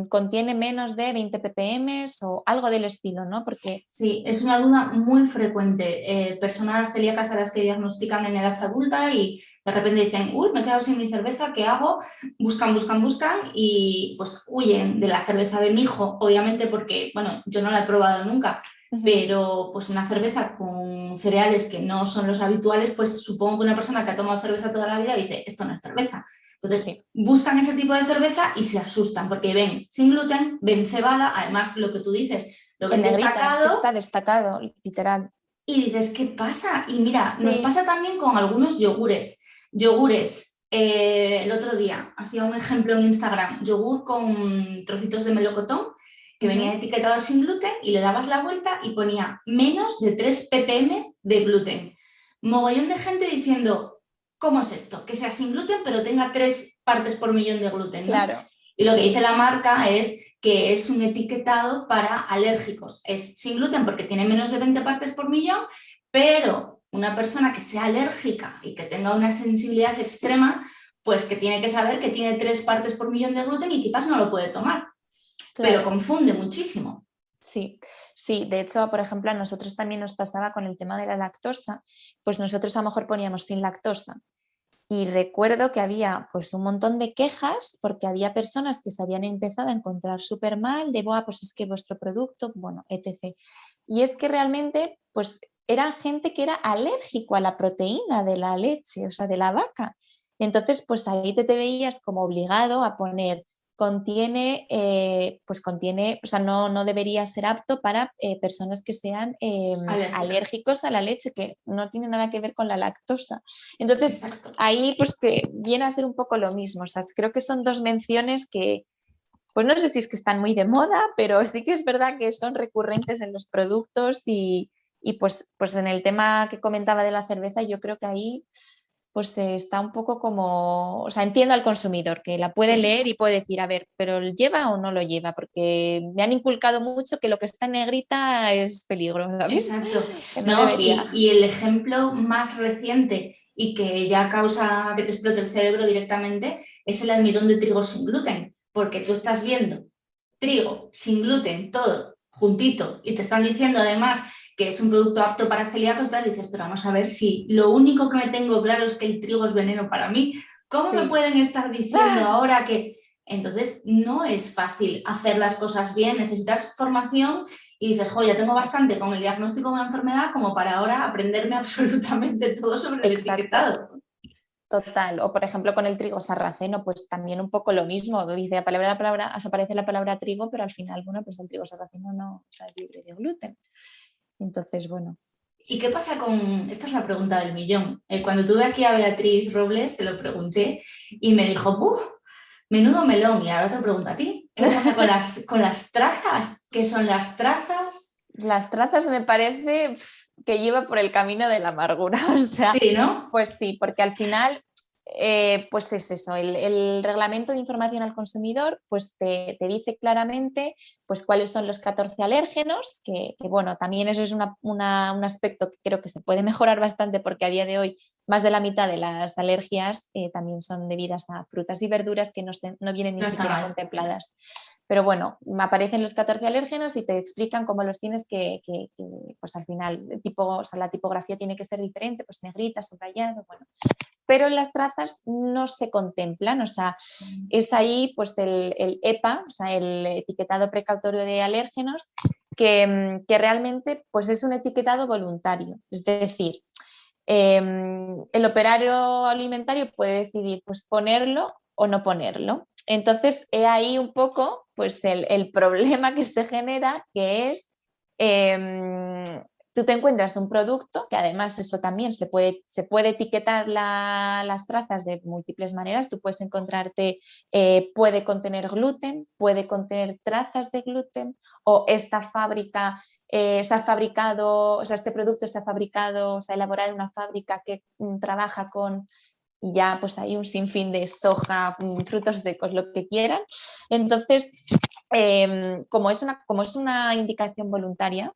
contiene menos de 20 ppm o algo del estilo, ¿no? Porque... Sí, es una duda muy frecuente. Personas celíacas a las que diagnostican en edad adulta y de repente dicen, uy, me he quedado sin mi cerveza, ¿qué hago? Buscan y pues huyen de la cerveza de mi hijo, obviamente porque, bueno, yo no la he probado nunca, pero pues una cerveza con cereales que no son los habituales, pues supongo que una persona que ha tomado cerveza toda la vida dice, esto no es cerveza. Entonces, sí, buscan ese tipo de cerveza y se asustan porque ven sin gluten, ven cebada, además lo que tú dices, lo ven en negrita, destacado, esto está destacado, literal. Y dices, ¿qué pasa? Y mira, Sí. nos pasa también con algunos yogures. El otro día hacía un ejemplo en Instagram, yogur con trocitos de melocotón que venía etiquetado sin gluten y le dabas la vuelta y ponía menos de 3 ppm de gluten. Mogollón de gente diciendo, ¿cómo es esto? Que sea sin gluten pero tenga 3 partes por millón de gluten, ¿no? Claro. Y lo que dice la marca es que es un etiquetado para alérgicos. Es sin gluten porque tiene menos de 20 partes por millón, pero una persona que sea alérgica y que tenga una sensibilidad extrema, pues que tiene que saber que tiene 3 partes por millón de gluten y quizás no lo puede tomar. Claro. Pero confunde muchísimo. Sí, sí, de hecho, por ejemplo, a nosotros también nos pasaba con el tema de la lactosa, pues nosotros a lo mejor poníamos sin lactosa. Y recuerdo que había pues un montón de quejas porque había personas que se habían empezado a encontrar súper mal de, pues es que vuestro producto, bueno, etc. Y es que realmente pues era gente que era alérgico a la proteína de la leche, o sea, de la vaca. Entonces, pues ahí te veías como obligado a poner contiene, o sea, no debería ser apto para personas que sean alérgicos a la leche, que no tiene nada que ver con la lactosa. Entonces, exacto, ahí pues que viene a ser un poco lo mismo. O sea, creo que son dos menciones que, pues no sé si es que están muy de moda, pero sí que es verdad que son recurrentes en los productos y pues en el tema que comentaba de la cerveza, yo creo que ahí pues está un poco como, o sea, entiendo al consumidor que la puede leer y puede decir, a ver, pero ¿lleva o no lo lleva? Porque me han inculcado mucho que lo que está en negrita es peligro, ¿sabes? Exacto. Que no debería. Y el ejemplo más reciente y que ya causa que te explote el cerebro directamente es el almidón de trigo sin gluten, porque tú estás viendo trigo sin gluten, todo juntito, y te están diciendo además que es un producto apto para celíacos, dices, pero vamos a ver si lo único que me tengo claro es que el trigo es veneno para mí, ¿cómo me pueden estar diciendo ahora que...? Entonces no es fácil hacer las cosas bien, necesitas formación y dices, ya tengo bastante con el diagnóstico de una enfermedad como para ahora aprenderme absolutamente todo sobre el etiquetado. Total, o por ejemplo con el trigo sarraceno, pues también un poco lo mismo, dice aparece la palabra trigo, pero al final, bueno, pues el trigo sarraceno no, o sea, es libre de gluten. Entonces, bueno. ¿Y qué pasa con...? Esta es la pregunta del millón. Cuando tuve aquí a Beatriz Robles, se lo pregunté y me dijo, ¡buf! Menudo melón. Y ahora te pregunto a ti, ¿qué pasa con las trazas? ¿Qué son las trazas? Las trazas me parece que lleva por el camino de la amargura. O sea, sí, ¿no? Pues sí, porque al final, pues es eso, el reglamento de información al consumidor pues te dice claramente pues cuáles son los 14 alérgenos, que bueno, también eso es un aspecto que creo que se puede mejorar bastante porque a día de hoy más de la mitad de las alergias también son debidas a frutas y verduras que no vienen ni siquiera contempladas. Pero bueno, aparecen los 14 alérgenos y te explican cómo los tienes que pues al final, la tipografía tiene que ser diferente, pues negrita, subrayado, bueno. Pero en las trazas no se contemplan, o sea, es ahí pues el EPA, o sea, el etiquetado precautorio de alérgenos, que realmente pues es un etiquetado voluntario. Es decir, el operario alimentario puede decidir pues ponerlo o no ponerlo. Entonces, he ahí un poco pues el problema que se genera, que es tú te encuentras un producto, que además eso también se puede etiquetar las trazas de múltiples maneras. Tú puedes encontrarte, puede contener gluten, puede contener trazas de gluten, o esta fábrica se ha fabricado, o sea, este producto se ha fabricado, se ha elaborado en una fábrica que trabaja con, y ya pues hay un sinfín de soja, frutos secos, lo que quieran. Entonces, como es una indicación voluntaria,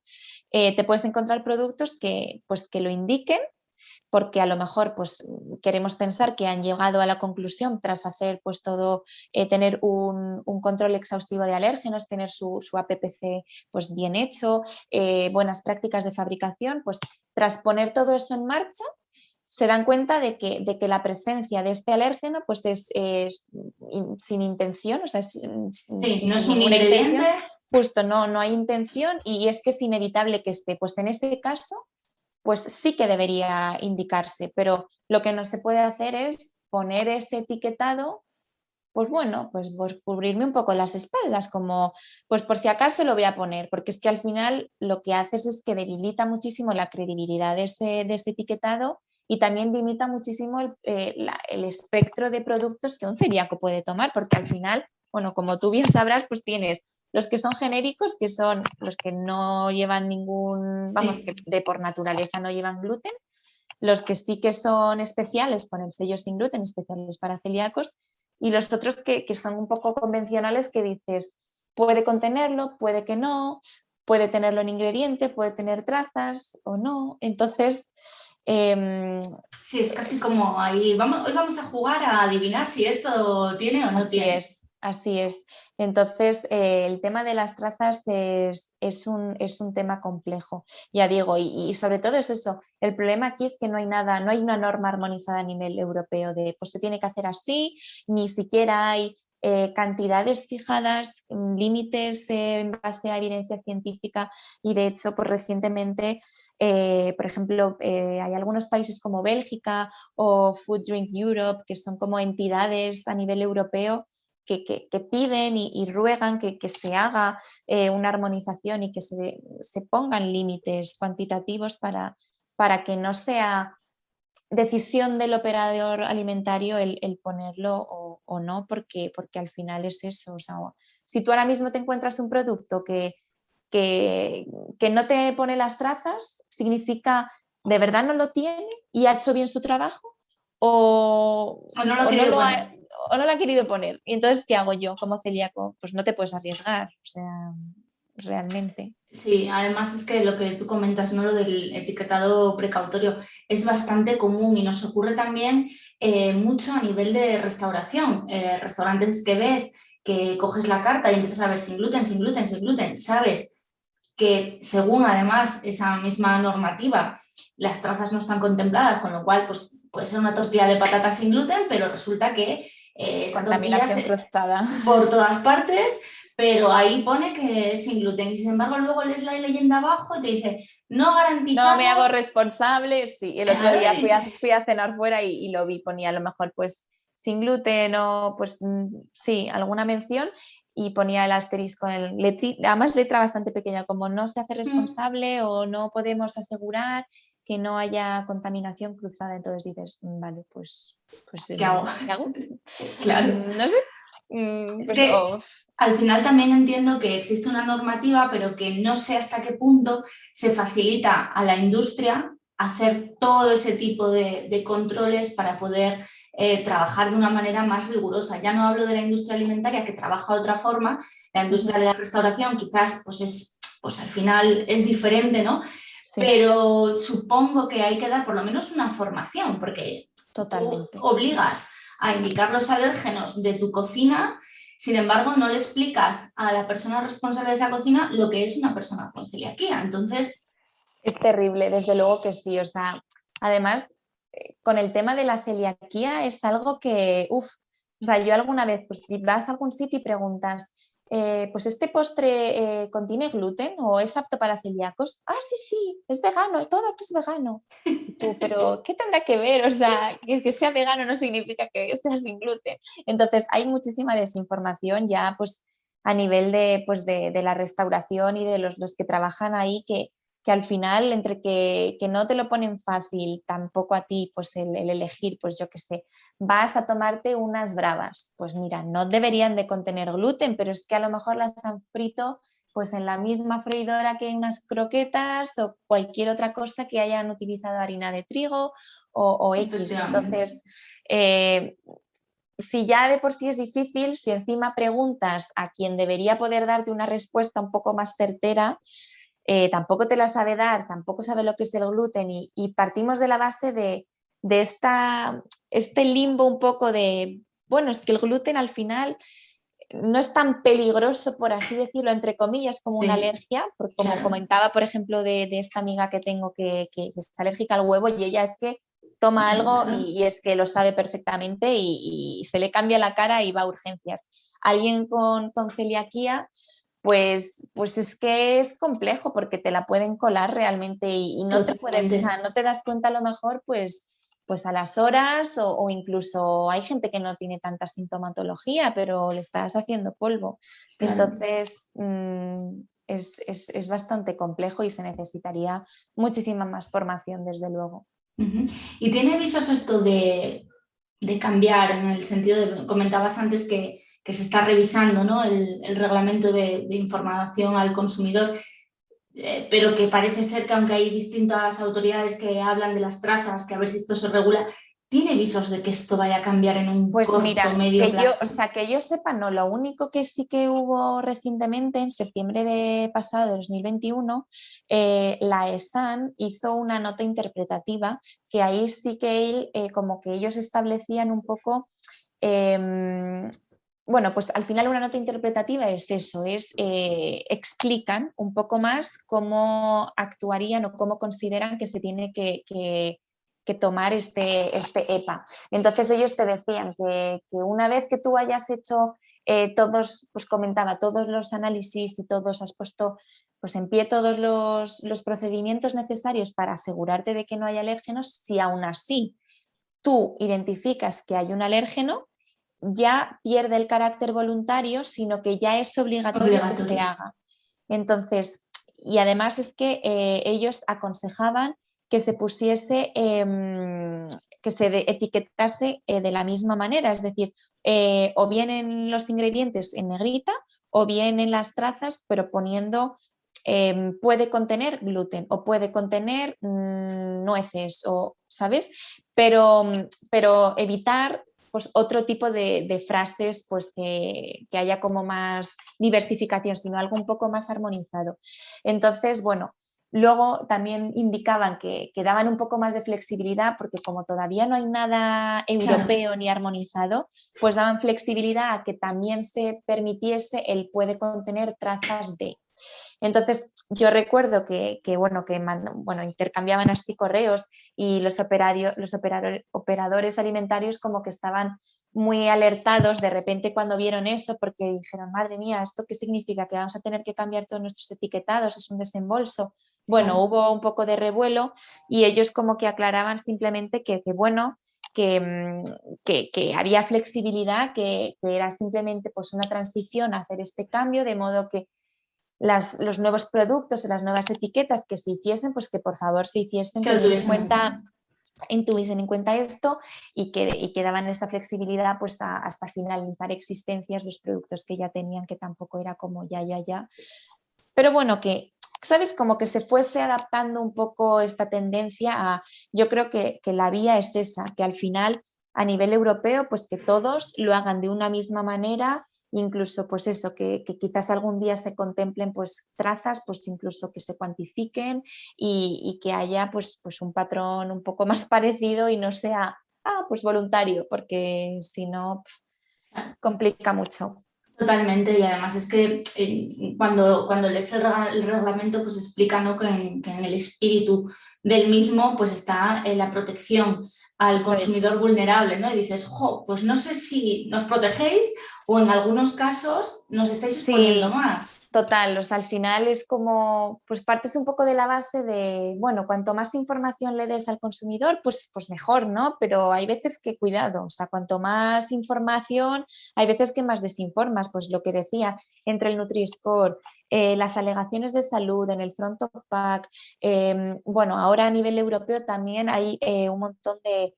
te puedes encontrar productos pues, que lo indiquen, porque a lo mejor pues, queremos pensar que han llegado a la conclusión tras hacer pues, todo, tener un control exhaustivo de alérgenos, tener su APPC pues, bien hecho, buenas prácticas de fabricación, pues tras poner todo eso en marcha, se dan cuenta de que la presencia de este alérgeno pues es sin intención, o sea, Sí, sin no es un ninguna ingrediente. intención, justo no hay intención y es que es inevitable que esté. Pues en este caso, pues sí que debería indicarse, pero lo que no se puede hacer es poner ese etiquetado, pues bueno, pues cubrirme un poco las espaldas, como pues por si acaso lo voy a poner, porque es que al final lo que haces es que debilita muchísimo la credibilidad de ese etiquetado y también limita muchísimo el espectro de productos que un celíaco puede tomar, porque al final, bueno, como tú bien sabrás, pues tienes los que son genéricos, que son los que no llevan ningún, vamos, Sí. que de por naturaleza no llevan gluten, los que sí que son especiales con el sello sin gluten, especiales para celíacos, y los otros que son un poco convencionales, que dices, puede contenerlo, puede que no, puede tenerlo en ingrediente, puede tener trazas o no. Entonces, Sí, es casi como ahí, hoy vamos a jugar a adivinar si esto tiene o no así tiene. es, así es. Entonces, el tema de las trazas es un tema complejo, ya digo, y sobre todo es eso. El problema aquí es que no hay nada, no hay una norma armonizada a nivel europeo de pues se tiene que hacer así, ni siquiera hay cantidades fijadas, límites en base a evidencia científica, y de hecho, pues recientemente, por ejemplo, hay algunos países como Bélgica o Food Drink Europe, que son como entidades a nivel europeo que piden y ruegan que se haga una armonización y que se pongan límites cuantitativos para que no sea decisión del operador alimentario el ponerlo o no, porque al final es eso. O sea, si tú ahora mismo te encuentras un producto que no te pone las trazas, significa de verdad no lo tiene y ha hecho bien su trabajo, O no lo ha o no querido lo poner. ha, o no lo ha querido poner. Y entonces, ¿qué hago yo como celíaco? Pues no te puedes arriesgar, o sea, realmente. Sí, además es que lo que tú comentas, ¿no? Lo del etiquetado precautorio es bastante común y nos ocurre también mucho a nivel de restauración. Restaurantes que ves que coges la carta y empiezas a ver sin gluten, sin gluten, sin gluten. Sabes que según además esa misma normativa las trazas no están contempladas, con lo cual pues, puede ser una tortilla de patatas sin gluten, pero resulta que esa tortilla Contaminación cruzada. por todas partes, pero ahí pone que es sin gluten y sin embargo luego lees la leyenda abajo y te dice no No me hago garantizamos. responsable. Sí, el otro Claro, día y fui dices, a cenar fuera y lo vi, ponía a lo mejor pues sin gluten o pues sí, alguna mención, y ponía el asterisco, además letra bastante pequeña, como no se hace responsable o no podemos asegurar que no haya contaminación cruzada. Entonces dices, vale, pues ¿qué hago? ¿qué hago? Claro. No sé. Es Pues que al final también entiendo que existe una normativa, pero que no sé hasta qué punto se facilita a la industria hacer todo ese tipo de controles para poder trabajar de una manera más rigurosa. Ya no hablo de la industria alimentaria, que trabaja de otra forma, la industria de la restauración quizás pues al final es diferente, ¿no? sí, Pero supongo que hay que dar por lo menos una formación, porque tú totalmente. obligas a indicar los alérgenos de tu cocina, sin embargo no le explicas a la persona responsable de esa cocina lo que es una persona con celiaquía. Entonces, Es terrible, desde luego que sí. O sea, además, con el tema de la celiaquía es algo que, uff, o sea, yo alguna vez, pues si vas a algún sitio y preguntas, pues este postre contiene gluten o es apto para celíacos. Ah, sí, sí, es vegano, todo aquí es vegano. Y tú, pero ¿qué tendrá que ver? O sea, que sea vegano no significa que sea sin gluten. Entonces hay muchísima desinformación ya pues a nivel pues de la restauración y de los que trabajan ahí que al final, entre que no te lo ponen fácil, tampoco a ti, pues el elegir, pues yo qué sé, vas a tomarte unas bravas, pues mira, no deberían de contener gluten, pero es que a lo mejor las han frito pues en la misma freidora que unas croquetas o cualquier otra cosa que hayan utilizado harina de trigo o X. Entonces, si ya de por sí es difícil, si encima preguntas a quien debería poder darte una respuesta un poco más certera, tampoco te la sabe dar, tampoco sabe lo que es el gluten y partimos de la base de este limbo un poco de, bueno, es que el gluten al final no es tan peligroso, por así decirlo, entre comillas, como una alergia, porque como comentaba, por ejemplo, de esta amiga que tengo que es alérgica al huevo y ella es que toma algo y es que lo sabe perfectamente y se le cambia la cara y va a urgencias. Alguien con celiaquía pues es que es complejo porque te la pueden colar realmente y no te puedes, o sea, no te das cuenta a lo mejor pues a las horas o incluso hay gente que no tiene tanta sintomatología, pero le estás haciendo polvo. Claro. Entonces es bastante complejo y se necesitaría muchísima más formación, desde luego. ¿Y tiene visos esto de cambiar en el sentido de, comentabas antes que se está revisando, ¿no?, el reglamento de información al consumidor, pero que parece ser que aunque hay distintas autoridades que hablan de las trazas, que a ver si esto se regula, ¿tiene visos de que esto vaya a cambiar en un corto, medio plazo? Que yo sepa, no. Lo único que sí que hubo recientemente, en septiembre pasado de 2021, la ESAN hizo una nota interpretativa que ahí sí que como que ellos establecían un poco... bueno, pues al final una nota interpretativa es eso, explican un poco más cómo actuarían o cómo consideran que se tiene que tomar este EPA. Entonces ellos te decían que una vez que tú hayas hecho todos, pues comentaba, todos los análisis y todos has puesto pues en pie todos los procedimientos necesarios para asegurarte de que no hay alérgenos, si aún así tú identificas que hay un alérgeno, ya pierde el carácter voluntario, sino que ya es obligatorio que se haga. Entonces, y además es que ellos aconsejaban que se pusiese, que se etiquetase de la misma manera, es decir, o bien en los ingredientes en negrita o bien en las trazas, pero poniendo puede contener gluten o puede contener nueces, o, ¿sabes? Pero evitar pues otro tipo de frases pues que haya como más diversificación, sino algo un poco más armonizado. Entonces, bueno, luego también indicaban que daban un poco más de flexibilidad porque como todavía no hay nada europeo ni armonizado, pues daban flexibilidad a que también se permitiese el puede contener trazas de. Entonces yo recuerdo que intercambiaban así correos y los operadores alimentarios como que estaban muy alertados de repente cuando vieron eso, porque dijeron, madre mía, ¿esto qué significa? ¿Que vamos a tener que cambiar todos nuestros etiquetados? ¿Es un desembolso? Bueno, hubo un poco de revuelo y ellos como que aclaraban simplemente que había flexibilidad, que era simplemente pues una transición a hacer este cambio, de modo que los nuevos productos o las nuevas etiquetas que se hiciesen, pues que por favor se hiciesen tuviesen en cuenta esto y que daban esa flexibilidad pues hasta finalizar existencias los productos que ya tenían, que tampoco era como ya. Pero bueno, que ¿sabes? Como que se fuese adaptando un poco esta tendencia a, yo creo que la vía es esa, que al final a nivel europeo pues que todos lo hagan de una misma manera. Incluso pues eso, que quizás algún día se contemplen pues trazas, pues incluso que se cuantifiquen y que haya pues un patrón un poco más parecido y no sea pues voluntario, porque si no complica mucho. Totalmente, y además es que cuando lees el reglamento pues explica, ¿no?, que en el espíritu del mismo pues está la protección al Eso es. consumidor vulnerable, ¿no? Y dices, jo, pues no sé si nos protegéis o en algunos casos nos estáis exponiendo Sí, más. total, o sea, al final es como, pues partes un poco de la base de, bueno, cuanto más información le des al consumidor, pues mejor, ¿no? Pero hay veces que cuidado, o sea, cuanto más información, hay veces que más desinformas, pues lo que decía, entre el Nutri-Score, las alegaciones de salud en el front of pack, bueno, ahora a nivel europeo también hay un montón de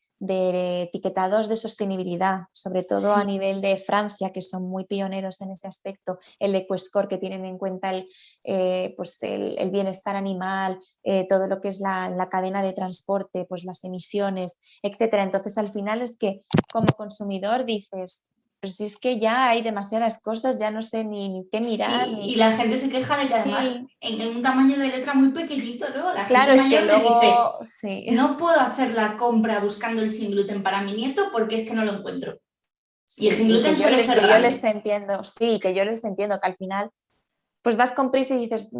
etiquetados de sostenibilidad, sobre todo a Sí. nivel de Francia, que son muy pioneros en ese aspecto, el EcoScore, que tienen en cuenta pues el bienestar animal, todo lo que es la cadena de transporte, pues las emisiones, etcétera. Entonces, al final es que como consumidor dices, pues si es que ya hay demasiadas cosas, ya no sé ni qué mirar, Y ni... la gente se queja de que además Sí, en un tamaño de letra muy pequeñito, ¿no? La claro, gente es que mayor me dice, luego, sí, no puedo hacer la compra buscando el sin gluten para mi nieto porque es que no lo encuentro. Y el sí, sin y gluten suele ser que yo les grande. entiendo, sí, que yo les entiendo que al final pues vas con prisa y dices,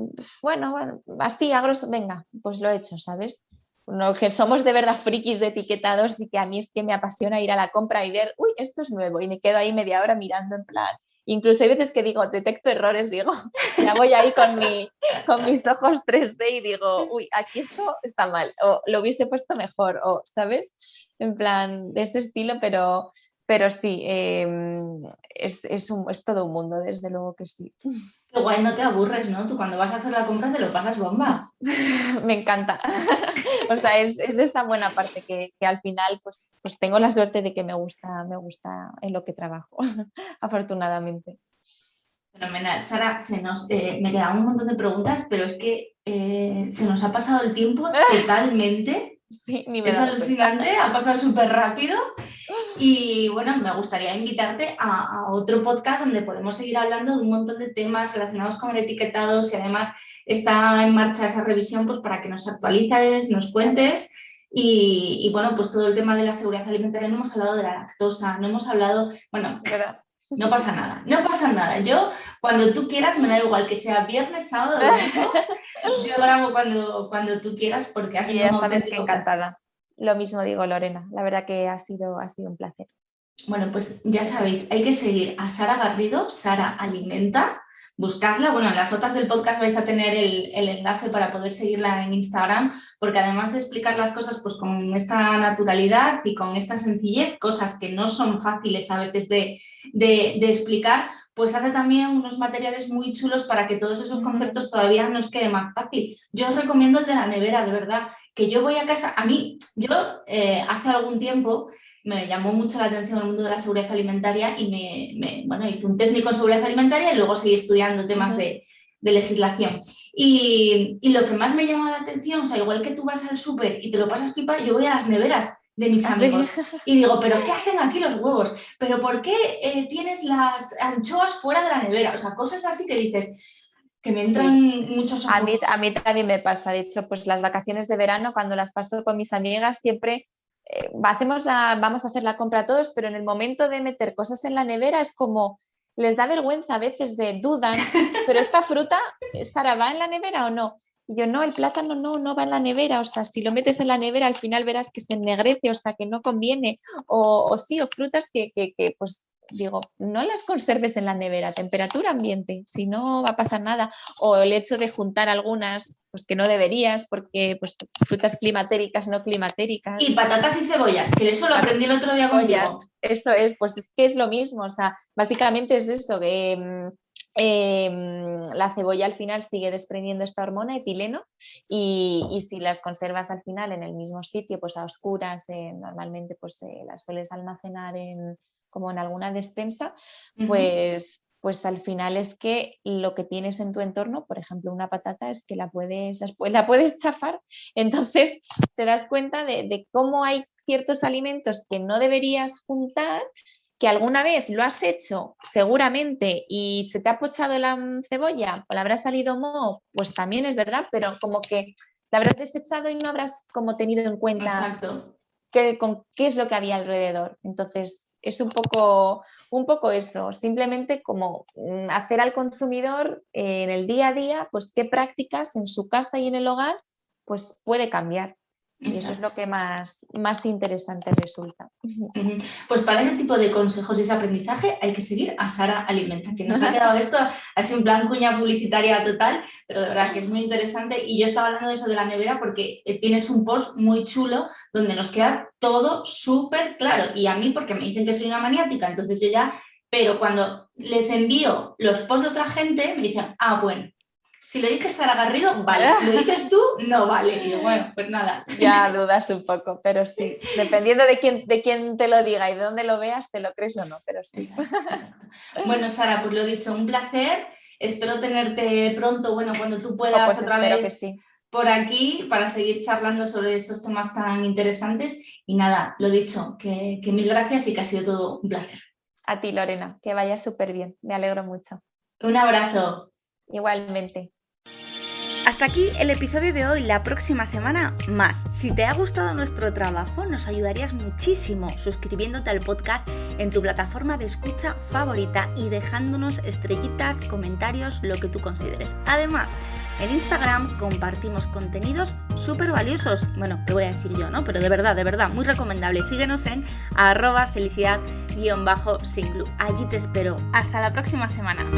bueno, así, venga, pues lo he hecho, ¿sabes? No, que somos de verdad frikis de etiquetados y que a mí es que me apasiona ir a la compra y ver, uy, esto es nuevo y me quedo ahí media hora mirando en plan. Incluso hay veces que digo, detecto errores, digo, ya voy ahí con mis ojos 3D y digo, uy, aquí esto está mal, o lo hubiese puesto mejor, o, ¿sabes? En plan, de este estilo, pero sí, es todo un mundo, desde luego que sí. Qué guay, no te aburres, ¿no? Tú cuando vas a hacer la compra te lo pasas bomba. Me encanta. O sea, es esta buena parte que al final pues tengo la suerte de que me gusta en lo que trabajo, afortunadamente. Fenomenal. Sara, me quedan un montón de preguntas, pero es que se nos ha pasado el tiempo totalmente. Sí, ni me he Es dado cuenta. alucinante, ha pasado súper rápido. Y bueno, me gustaría invitarte a otro podcast donde podemos seguir hablando de un montón de temas relacionados con el etiquetado. Si además está en marcha esa revisión, pues para que nos actualices, nos cuentes. Y bueno, pues todo el tema de la seguridad alimentaria, no hemos hablado de la lactosa, no hemos hablado, bueno, ¿Verdad? no pasa nada, no pasa nada. Yo, cuando tú quieras, me da igual que sea viernes, sábado o domingo, yo grabo cuando tú quieras porque ha Y sido ya un sabes que auténtico placer. encantada. Lo mismo digo, Lorena. La verdad que ha sido un placer. Bueno, pues ya sabéis, hay que seguir a Sara Garrido, Sara Alimenta, buscadla. Bueno, en las notas del podcast vais a tener el enlace para poder seguirla en Instagram, porque además de explicar las cosas pues con esta naturalidad y con esta sencillez, cosas que no son fáciles a veces de explicar, pues hace también unos materiales muy chulos para que todos esos conceptos todavía nos quede más fácil. Yo os recomiendo el de la nevera, de verdad, que yo voy a casa, a mí, yo hace algún tiempo me llamó mucho la atención el mundo de la seguridad alimentaria y bueno, hice un técnico en seguridad alimentaria y luego seguí estudiando temas de legislación. Y lo que más me llamó la atención, o sea, igual que tú vas al súper y te lo pasas pipa, yo voy a las neveras de mis Así. amigos y digo, ¿pero qué hacen aquí los huevos? ¿Pero por qué tienes las anchoas fuera de la nevera? O sea, cosas así que dices, que me entran Sí. muchos ojos. A mí también me pasa. De hecho, pues las vacaciones de verano, cuando las paso con mis amigas, siempre vamos a hacer la compra todos, pero en el momento de meter cosas en la nevera es como, les da vergüenza a veces de dudan, pero esta fruta, Sara, ¿va en la nevera o no? Y yo, no, el plátano no va en la nevera, o sea, si lo metes en la nevera al final verás que se ennegrece, o sea, que no conviene, o sí, o frutas pues digo, no las conserves en la nevera, temperatura ambiente, si no va a pasar nada, o el hecho de juntar algunas, pues que no deberías, porque pues frutas climatéricas, no climatéricas, Y patatas y cebollas, que eso lo aprendí el otro día ollas, contigo. esto es, pues es que es lo mismo, o sea, básicamente es esto, que la cebolla al final sigue desprendiendo esta hormona etileno y si las conservas al final en el mismo sitio, pues a oscuras, normalmente pues las sueles almacenar como en alguna despensa, Uh -huh. pues al final es que lo que tienes en tu entorno, por ejemplo, una patata, es que la puedes chafar. Entonces te das cuenta de cómo hay ciertos alimentos que no deberías juntar, que alguna vez lo has hecho seguramente y se te ha pochado la cebolla o le habrá salido moho, pues también es verdad, pero como que la habrás desechado y no habrás como tenido en cuenta Exacto. qué es lo que había alrededor. Entonces, es un poco eso, simplemente como hacer al consumidor en el día a día, pues qué prácticas en su casa y en el hogar, pues puede cambiar. Y eso es lo que más interesante resulta. Pues para ese tipo de consejos y ese aprendizaje hay que seguir a Sara Alimenta, que nos ha quedado esto así en plan cuña publicitaria total, pero de verdad que es muy interesante. Y yo estaba hablando de eso de la nevera porque tienes un post muy chulo donde nos queda todo súper claro. Y a mí, porque me dicen que soy una maniática, entonces yo ya... Pero cuando les envío los posts de otra gente, me dicen, bueno, si lo dices Sara Garrido, vale. Si lo dices tú, no vale. Y yo, bueno, pues nada. Ya dudas un poco, pero sí. Dependiendo de quién te lo diga y de dónde lo veas, te lo crees o no, pero sí. Exacto. Bueno, Sara, pues lo dicho, un placer. Espero tenerte pronto, bueno, cuando tú puedas pues otra espero vez que sí. por aquí para seguir charlando sobre estos temas tan interesantes. Y nada, lo dicho, que mil gracias y que ha sido todo un placer. A ti, Lorena, que vaya súper bien. Me alegro mucho. Un abrazo. Igualmente. Hasta aquí el episodio de hoy, la próxima semana más. Si te ha gustado nuestro trabajo, nos ayudarías muchísimo suscribiéndote al podcast en tu plataforma de escucha favorita y dejándonos estrellitas, comentarios, lo que tú consideres. Además, en Instagram compartimos contenidos súper valiosos. Bueno, te voy a decir yo, ¿no? Pero de verdad, muy recomendable. Síguenos en @felicidad_singlu. Allí te espero. Hasta la próxima semana.